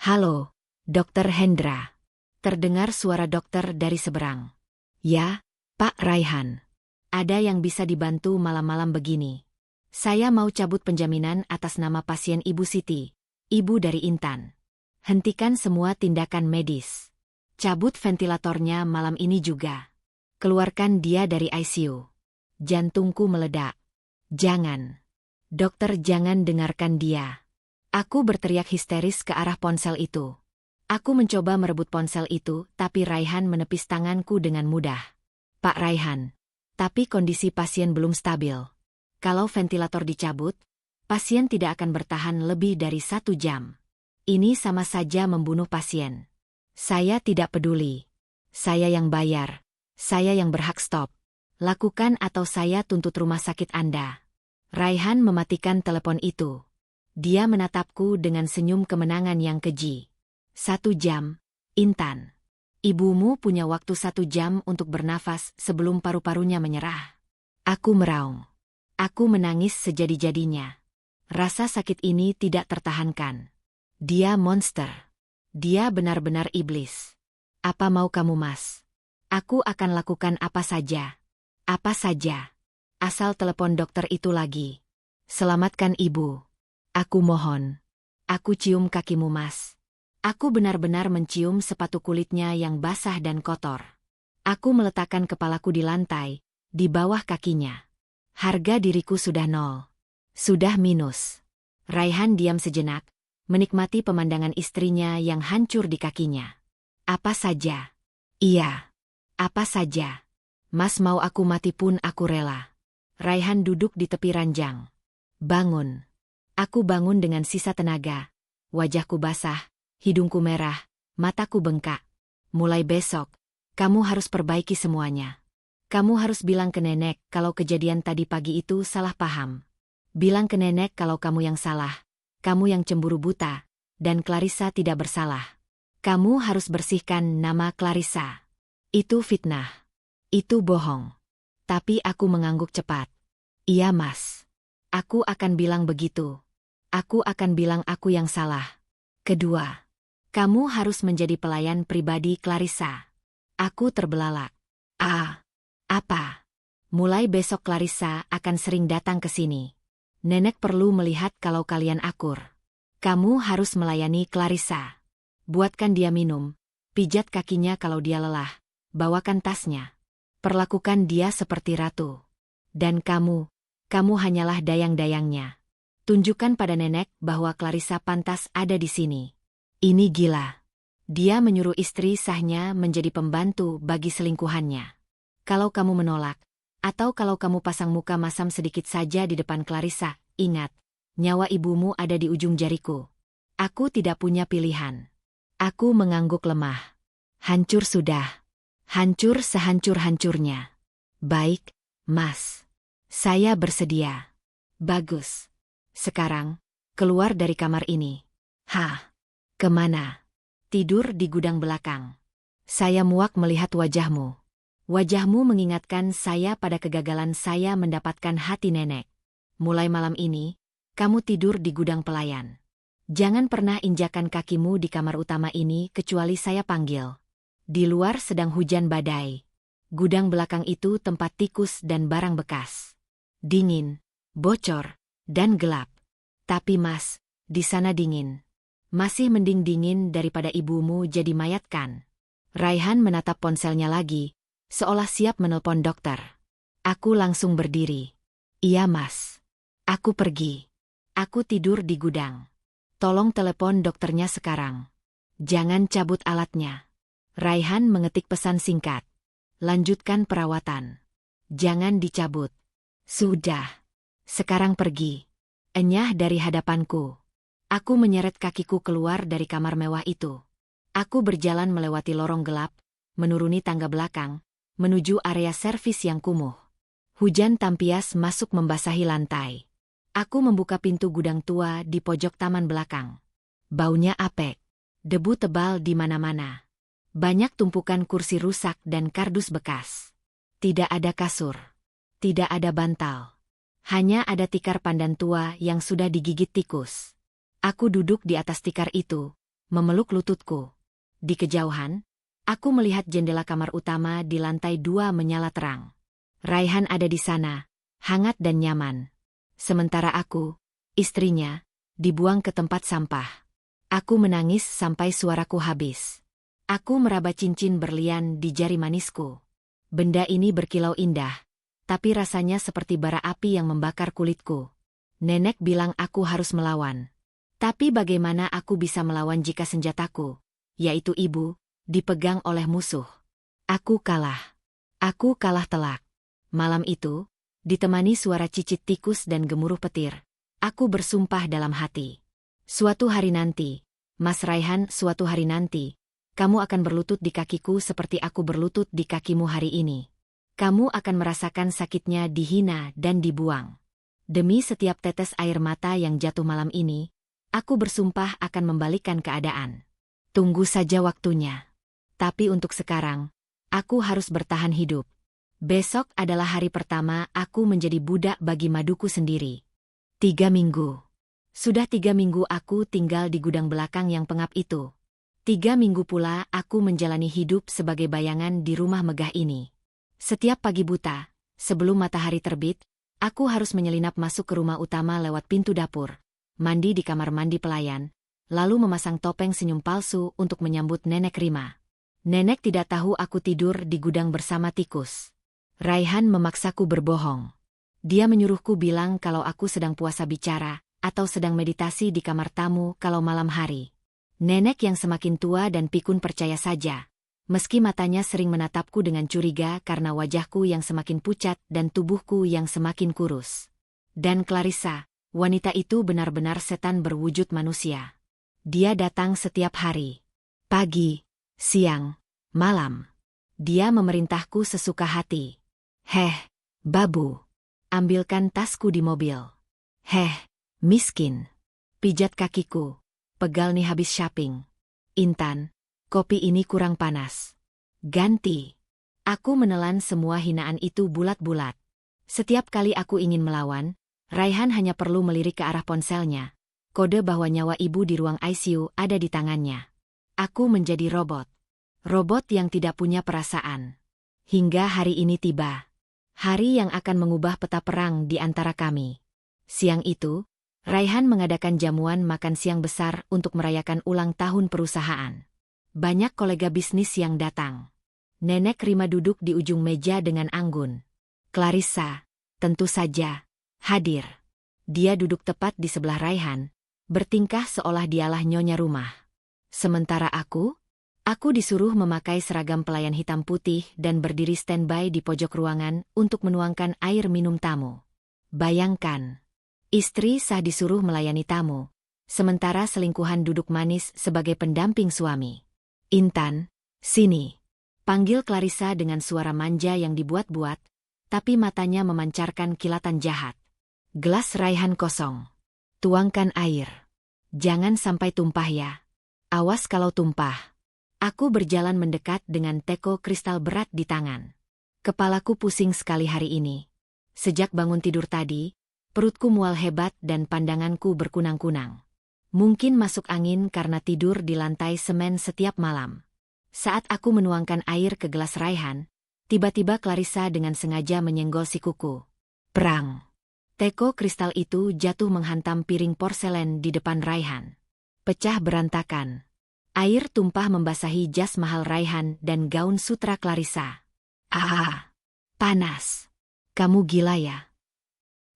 Halo, Dr. Hendra. Terdengar suara dokter dari seberang. Ya, Pak Raihan. Ada yang bisa dibantu malam-malam begini. Saya mau cabut penjaminan atas nama pasien Ibu Siti, ibu dari Intan. Hentikan semua tindakan medis. Cabut ventilatornya malam ini juga. Keluarkan dia dari ICU. Jantungku meledak. Jangan. Dokter, jangan dengarkan dia. Aku berteriak histeris ke arah ponsel itu. Aku mencoba merebut ponsel itu, tapi Raihan menepis tanganku dengan mudah. Pak Raihan, tapi kondisi pasien belum stabil. Kalau ventilator dicabut, pasien tidak akan bertahan lebih dari 1 jam. Ini sama saja membunuh pasien. Saya tidak peduli. Saya yang bayar. Saya yang berhak stop. Lakukan atau saya tuntut rumah sakit Anda. Raihan mematikan telepon itu. Dia menatapku dengan senyum kemenangan yang keji. 1 jam, Intan. Ibumu punya waktu 1 jam untuk bernafas sebelum paru-parunya menyerah. Aku meraung. Aku menangis sejadi-jadinya. Rasa sakit ini tidak tertahankan. Dia monster. Dia benar-benar iblis. Apa mau kamu, Mas? Aku akan lakukan apa saja. Apa saja. Asal telepon dokter itu lagi. Selamatkan ibu. Aku mohon. Aku cium kakimu, Mas. Aku benar-benar mencium sepatu kulitnya yang basah dan kotor. Aku meletakkan kepalaku di lantai, di bawah kakinya. Harga diriku sudah 0. Sudah minus. Raihan diam sejenak, menikmati pemandangan istrinya yang hancur di kakinya. Apa saja. Iya. Apa saja. Mas mau aku mati pun aku rela. Raihan duduk di tepi ranjang. Bangun. Aku bangun dengan sisa tenaga. Wajahku basah, hidungku merah, mataku bengkak. Mulai besok, kamu harus perbaiki semuanya. Kamu harus bilang ke nenek kalau kejadian tadi pagi itu salah paham. Bilang ke nenek kalau kamu yang salah, kamu yang cemburu buta, dan Clarissa tidak bersalah. Kamu harus bersihkan nama Clarissa. Itu fitnah. Itu bohong. Tapi aku mengangguk cepat. Iya, Mas. Aku akan bilang begitu. Aku akan bilang aku yang salah. Kedua, kamu harus menjadi pelayan pribadi Clarissa. Aku terbelalak. Apa? Mulai besok Clarissa akan sering datang ke sini. Nenek perlu melihat kalau kalian akur. Kamu harus melayani Clarissa. Buatkan dia minum, pijat kakinya kalau dia lelah, bawakan tasnya. Perlakukan dia seperti ratu. Dan kamu hanyalah dayang-dayangnya. Tunjukkan pada nenek bahwa Clarissa pantas ada di sini. Ini gila. Dia menyuruh istri sahnya menjadi pembantu bagi selingkuhannya. Kalau kamu menolak, atau kalau kamu pasang muka masam sedikit saja di depan Clarissa, ingat, nyawa ibumu ada di ujung jariku. Aku tidak punya pilihan. Aku mengangguk lemah. Hancur sudah. Hancur sehancur-hancurnya. Baik, Mas. Saya bersedia. Bagus. Sekarang, keluar dari kamar ini. Kemana? Tidur di gudang belakang. Saya muak melihat wajahmu. Wajahmu mengingatkan saya pada kegagalan saya mendapatkan hati nenek. Mulai malam ini, kamu tidur di gudang pelayan. Jangan pernah injakan kakimu di kamar utama ini kecuali saya panggil. Di luar sedang hujan badai. Gudang belakang itu tempat tikus dan barang bekas. Dingin, bocor, dan gelap. Tapi Mas, di sana dingin. Masih mending dingin daripada ibumu jadi mayat kan? Raihan menatap ponselnya lagi, seolah siap menelpon dokter. Aku langsung berdiri. Iya, Mas. Aku pergi. Aku tidur di gudang. Tolong telepon dokternya sekarang. Jangan cabut alatnya. Raihan mengetik pesan singkat. Lanjutkan perawatan. Jangan dicabut. Sudah. Sekarang pergi. Enyah dari hadapanku. Aku menyeret kakiku keluar dari kamar mewah itu. Aku berjalan melewati lorong gelap, menuruni tangga belakang, menuju area servis yang kumuh. Hujan tampias masuk membasahi lantai. Aku membuka pintu gudang tua di pojok taman belakang. Baunya apek. Debu tebal di mana-mana. Banyak tumpukan kursi rusak dan kardus bekas. Tidak ada kasur. Tidak ada bantal. Hanya ada tikar pandan tua yang sudah digigit tikus. Aku duduk di atas tikar itu, memeluk lututku. Di kejauhan, aku melihat jendela kamar utama di lantai 2 menyala terang. Raihan ada di sana, hangat dan nyaman. Sementara aku, istrinya, dibuang ke tempat sampah. Aku menangis sampai suaraku habis. Aku meraba cincin berlian di jari manisku. Benda ini berkilau indah, tapi rasanya seperti bara api yang membakar kulitku. Nenek bilang aku harus melawan. Tapi bagaimana aku bisa melawan jika senjataku, yaitu ibu, dipegang oleh musuh? Aku kalah. Aku kalah telak. Malam itu, ditemani suara cicit tikus dan gemuruh petir, aku bersumpah dalam hati. Suatu hari nanti, Mas Raihan, suatu hari nanti, kamu akan berlutut di kakiku seperti aku berlutut di kakimu hari ini. Kamu akan merasakan sakitnya dihina dan dibuang. Demi setiap tetes air mata yang jatuh malam ini, aku bersumpah akan membalikkan keadaan. Tunggu saja waktunya. Tapi untuk sekarang, aku harus bertahan hidup. Besok adalah hari pertama aku menjadi budak bagi maduku sendiri. 3 minggu. Sudah 3 minggu aku tinggal di gudang belakang yang pengap itu. 3 minggu pula aku menjalani hidup sebagai bayangan di rumah megah ini. Setiap pagi buta, sebelum matahari terbit, aku harus menyelinap masuk ke rumah utama lewat pintu dapur, mandi di kamar mandi pelayan, lalu memasang topeng senyum palsu untuk menyambut Nenek Rima. Nenek tidak tahu aku tidur di gudang bersama tikus. Raihan memaksaku berbohong. Dia menyuruhku bilang kalau aku sedang puasa bicara, atau sedang meditasi di kamar tamu kalau malam hari. Nenek yang semakin tua dan pikun percaya saja, meski matanya sering menatapku dengan curiga karena wajahku yang semakin pucat dan tubuhku yang semakin kurus. Dan Clarissa, wanita itu benar-benar setan berwujud manusia. Dia datang setiap hari. Pagi, siang, malam. Dia memerintahku sesuka hati. Heh, babu. Ambilkan tasku di mobil. Heh, miskin. Pijat kakiku. Pegal nih habis shopping. Intan, kopi ini kurang panas. Ganti. Aku menelan semua hinaan itu bulat-bulat. Setiap kali aku ingin melawan, Raihan hanya perlu melirik ke arah ponselnya. Kode bahwa nyawa ibu di ruang ICU ada di tangannya. Aku menjadi robot. Robot yang tidak punya perasaan. Hingga hari ini tiba. Hari yang akan mengubah peta perang di antara kami. Siang itu, Raihan mengadakan jamuan makan siang besar untuk merayakan ulang tahun perusahaan. Banyak kolega bisnis yang datang. Nenek Rima duduk di ujung meja dengan anggun. Clarissa, tentu saja, hadir. Dia duduk tepat di sebelah Raihan, bertingkah seolah dialah nyonya rumah. Sementara aku disuruh memakai seragam pelayan hitam putih dan berdiri standby di pojok ruangan untuk menuangkan air minum tamu. Bayangkan. Istri sah disuruh melayani tamu, sementara selingkuhan duduk manis sebagai pendamping suami. Intan, sini. Panggil Clarissa dengan suara manja yang dibuat-buat, tapi matanya memancarkan kilatan jahat. Gelas Raihan kosong. Tuangkan air. Jangan sampai tumpah ya. Awas kalau tumpah. Aku berjalan mendekat dengan teko kristal berat di tangan. Kepalaku pusing sekali hari ini. Sejak bangun tidur tadi, perutku mual hebat dan pandanganku berkunang-kunang. Mungkin masuk angin karena tidur di lantai semen setiap malam. Saat aku menuangkan air ke gelas Raihan, tiba-tiba Clarissa dengan sengaja menyenggol sikuku. Perang. Teko kristal itu jatuh menghantam piring porselen di depan Raihan. Pecah berantakan. Air tumpah membasahi jas mahal Raihan dan gaun sutra Clarissa. Ah, panas. Kamu gila ya?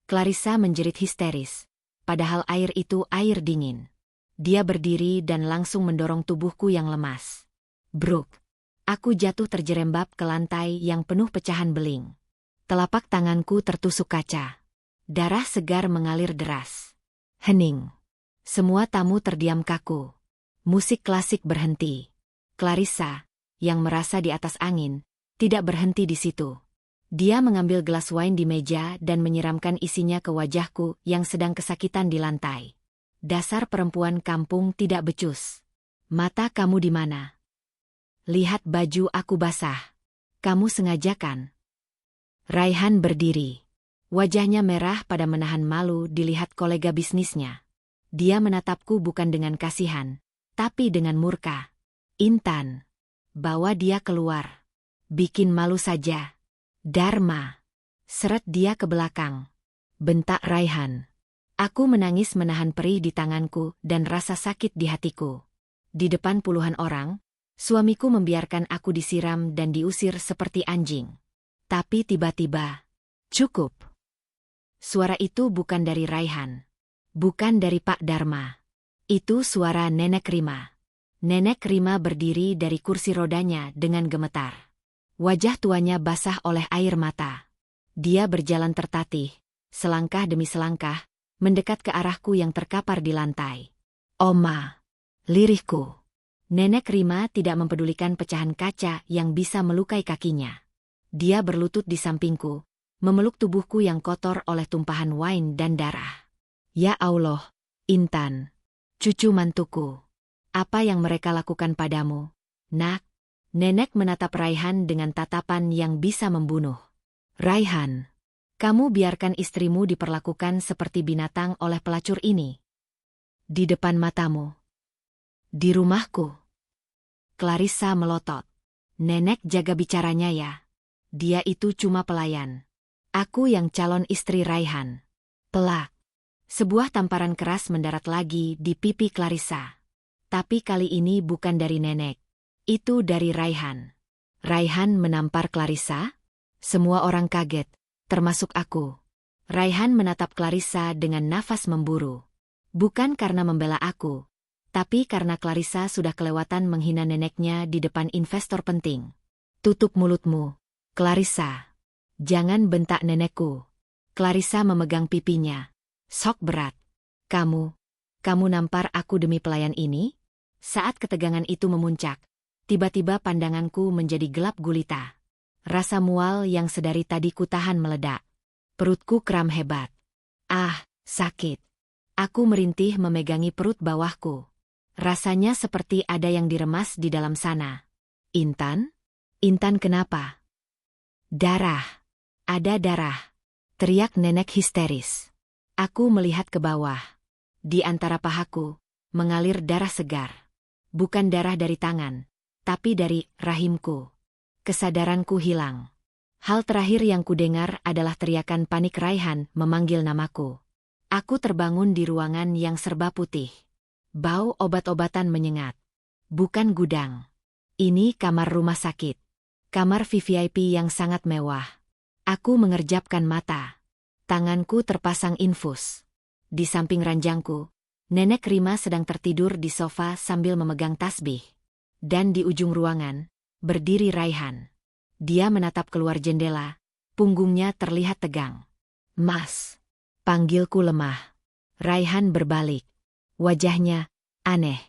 Clarissa menjerit histeris, padahal air itu air dingin. Dia berdiri dan langsung mendorong tubuhku yang lemas. Bruk. Aku jatuh terjerembab ke lantai yang penuh pecahan beling. Telapak tanganku tertusuk kaca. Darah segar mengalir deras. Hening. Semua tamu terdiam kaku. Musik klasik berhenti. Clarissa, yang merasa di atas angin, tidak berhenti di situ. Dia mengambil gelas wine di meja dan menyiramkan isinya ke wajahku yang sedang kesakitan di lantai. Dasar perempuan kampung tidak becus. Mata kamu di mana? Lihat baju aku basah. Kamu sengaja kan? Raihan berdiri. Wajahnya merah pada menahan malu dilihat kolega bisnisnya. Dia menatapku bukan dengan kasihan, tapi dengan murka. Intan, bawa dia keluar. Bikin malu saja. Dharma. Seret dia ke belakang. bentak Raihan. Aku menangis menahan perih di tanganku dan rasa sakit di hatiku. Di depan puluhan orang, suamiku membiarkan aku disiram dan diusir seperti anjing. Tapi tiba-tiba, cukup. Suara itu bukan dari Raihan. Bukan dari Pak Dharma. Itu suara Nenek Rima. Nenek Rima berdiri dari kursi rodanya dengan gemetar. Wajah tuanya basah oleh air mata. Dia berjalan tertatih, selangkah demi selangkah, mendekat ke arahku yang terkapar di lantai. Oma, lirihku. Nenek Rima tidak mempedulikan pecahan kaca yang bisa melukai kakinya. Dia berlutut di sampingku, memeluk tubuhku yang kotor oleh tumpahan wine dan darah. Ya Allah, Intan, cucu mantuku. Apa yang mereka lakukan padamu, nak? Nenek menatap Raihan dengan tatapan yang bisa membunuh. Raihan, kamu biarkan istrimu diperlakukan seperti binatang oleh pelacur ini. Di depan matamu. Di rumahku. Clarissa melotot. Nenek jaga bicaranya ya. Dia itu cuma pelayan. Aku yang calon istri Raihan. Pelak. Sebuah tamparan keras mendarat lagi di pipi Clarissa. Tapi kali ini bukan dari nenek. Itu dari Raihan. Raihan menampar Clarissa? Semua orang kaget, termasuk aku. Raihan menatap Clarissa dengan nafas memburu. Bukan karena membela aku, tapi karena Clarissa sudah kelewatan menghina neneknya di depan investor penting. Tutup mulutmu, Clarissa. Jangan bentak nenekku. Clarissa memegang pipinya. Sok berat. Kamu nampar aku demi pelayan ini? Saat ketegangan itu memuncak, tiba-tiba pandanganku menjadi gelap gulita. Rasa mual yang sedari tadi kutahan meledak. Perutku kram hebat. Ah, sakit. Aku merintih memegangi perut bawahku. Rasanya seperti ada yang diremas di dalam sana. Intan? Intan kenapa? Darah. Ada darah. Teriak nenek histeris. Aku melihat ke bawah. Di antara pahaku, mengalir darah segar. Bukan darah dari tangan, tapi dari rahimku. Kesadaranku hilang. Hal terakhir yang kudengar adalah teriakan panik Raihan memanggil namaku. Aku terbangun di ruangan yang serba putih. Bau obat-obatan menyengat. Bukan gudang. Ini kamar rumah sakit. Kamar VVIP yang sangat mewah. Aku mengerjapkan mata. Tanganku terpasang infus. Di samping ranjangku, Nenek Rima sedang tertidur di sofa sambil memegang tasbih. Dan di ujung ruangan, berdiri Raihan. Dia menatap keluar jendela, punggungnya terlihat tegang. Mas, panggilku lemah. Raihan berbalik. Wajahnya aneh.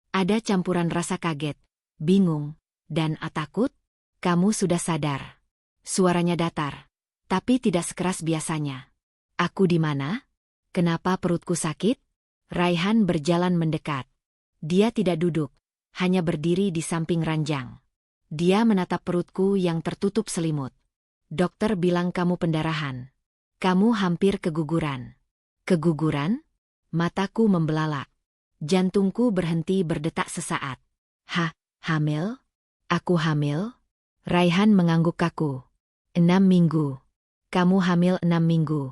Ada campuran rasa kaget, bingung, dan takut. Kamu sudah sadar. Suaranya datar, tapi tidak sekeras biasanya. Aku di mana? Kenapa perutku sakit? Raihan berjalan mendekat. Dia tidak duduk, hanya berdiri di samping ranjang. Dia menatap perutku yang tertutup selimut. Dokter bilang kamu pendarahan. Kamu hampir keguguran. Keguguran? Mataku membelalak. Jantungku berhenti berdetak sesaat. Hamil? Aku hamil? Raihan mengangguk kaku. 6 minggu. Kamu hamil 6 minggu.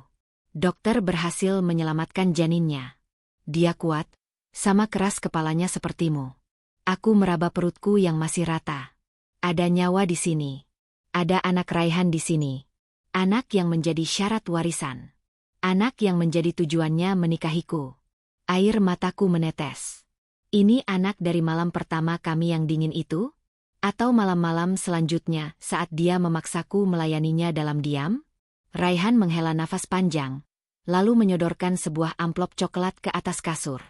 Dokter berhasil menyelamatkan janinnya. Dia kuat, sama keras kepalanya sepertimu. Aku meraba perutku yang masih rata. Ada nyawa di sini. Ada anak Raihan di sini. Anak yang menjadi syarat warisan. Anak yang menjadi tujuannya menikahiku. Air mataku menetes. Ini anak dari malam pertama kami yang dingin itu? Atau malam-malam selanjutnya saat dia memaksaku melayaninya dalam diam? Raihan menghela nafas panjang, lalu menyodorkan sebuah amplop coklat ke atas kasur.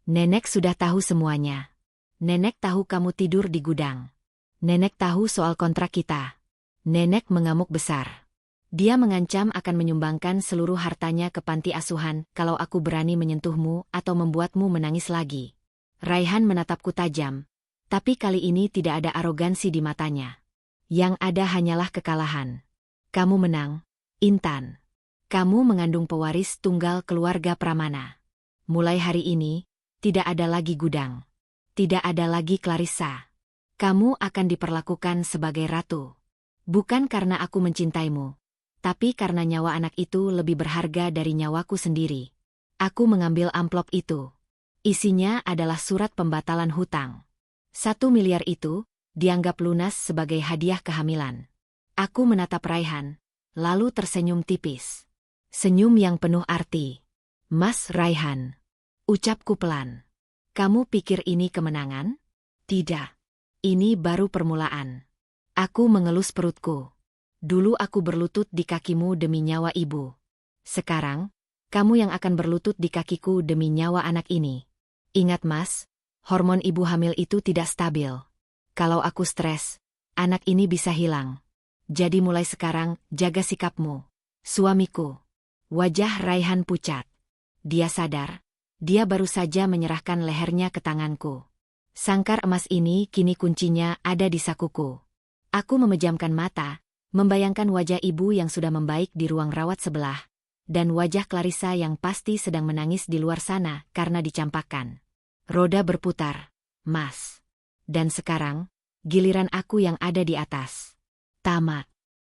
Nenek sudah tahu semuanya. Nenek tahu kamu tidur di gudang. Nenek tahu soal kontrak kita. Nenek mengamuk besar. Dia mengancam akan menyumbangkan seluruh hartanya ke panti asuhan kalau aku berani menyentuhmu atau membuatmu menangis lagi. Raihan menatapku tajam, tapi kali ini tidak ada arogansi di matanya. Yang ada hanyalah kekalahan. Kamu menang, Intan. Kamu mengandung pewaris tunggal keluarga Pramana. Mulai hari ini, tidak ada lagi gudang. Tidak ada lagi Clarissa. Kamu akan diperlakukan sebagai ratu. Bukan karena aku mencintaimu, Tapi karena nyawa anak itu lebih berharga dari nyawaku sendiri, aku mengambil amplop itu. Isinya adalah surat pembatalan hutang. 1 miliar itu dianggap lunas sebagai hadiah kehamilan. Aku menatap Raihan, lalu tersenyum tipis. Senyum yang penuh arti. Mas Raihan, ucapku pelan. Kamu pikir ini kemenangan? Tidak. Ini baru permulaan. Aku mengelus perutku. Dulu aku berlutut di kakimu demi nyawa ibu. Sekarang, kamu yang akan berlutut di kakiku demi nyawa anak ini. Ingat mas, hormon ibu hamil itu tidak stabil. Kalau aku stres, anak ini bisa hilang. Jadi mulai sekarang, jaga sikapmu. Suamiku. Wajah Raihan pucat. Dia sadar, dia baru saja menyerahkan lehernya ke tanganku. Sangkar emas ini kini kuncinya ada di sakuku. Aku memejamkan mata, membayangkan wajah ibu yang sudah membaik di ruang rawat sebelah, dan wajah Clarissa yang pasti sedang menangis di luar sana karena dicampakkan. Roda berputar, Mas. Dan sekarang, giliran aku yang ada di atas. Tamat.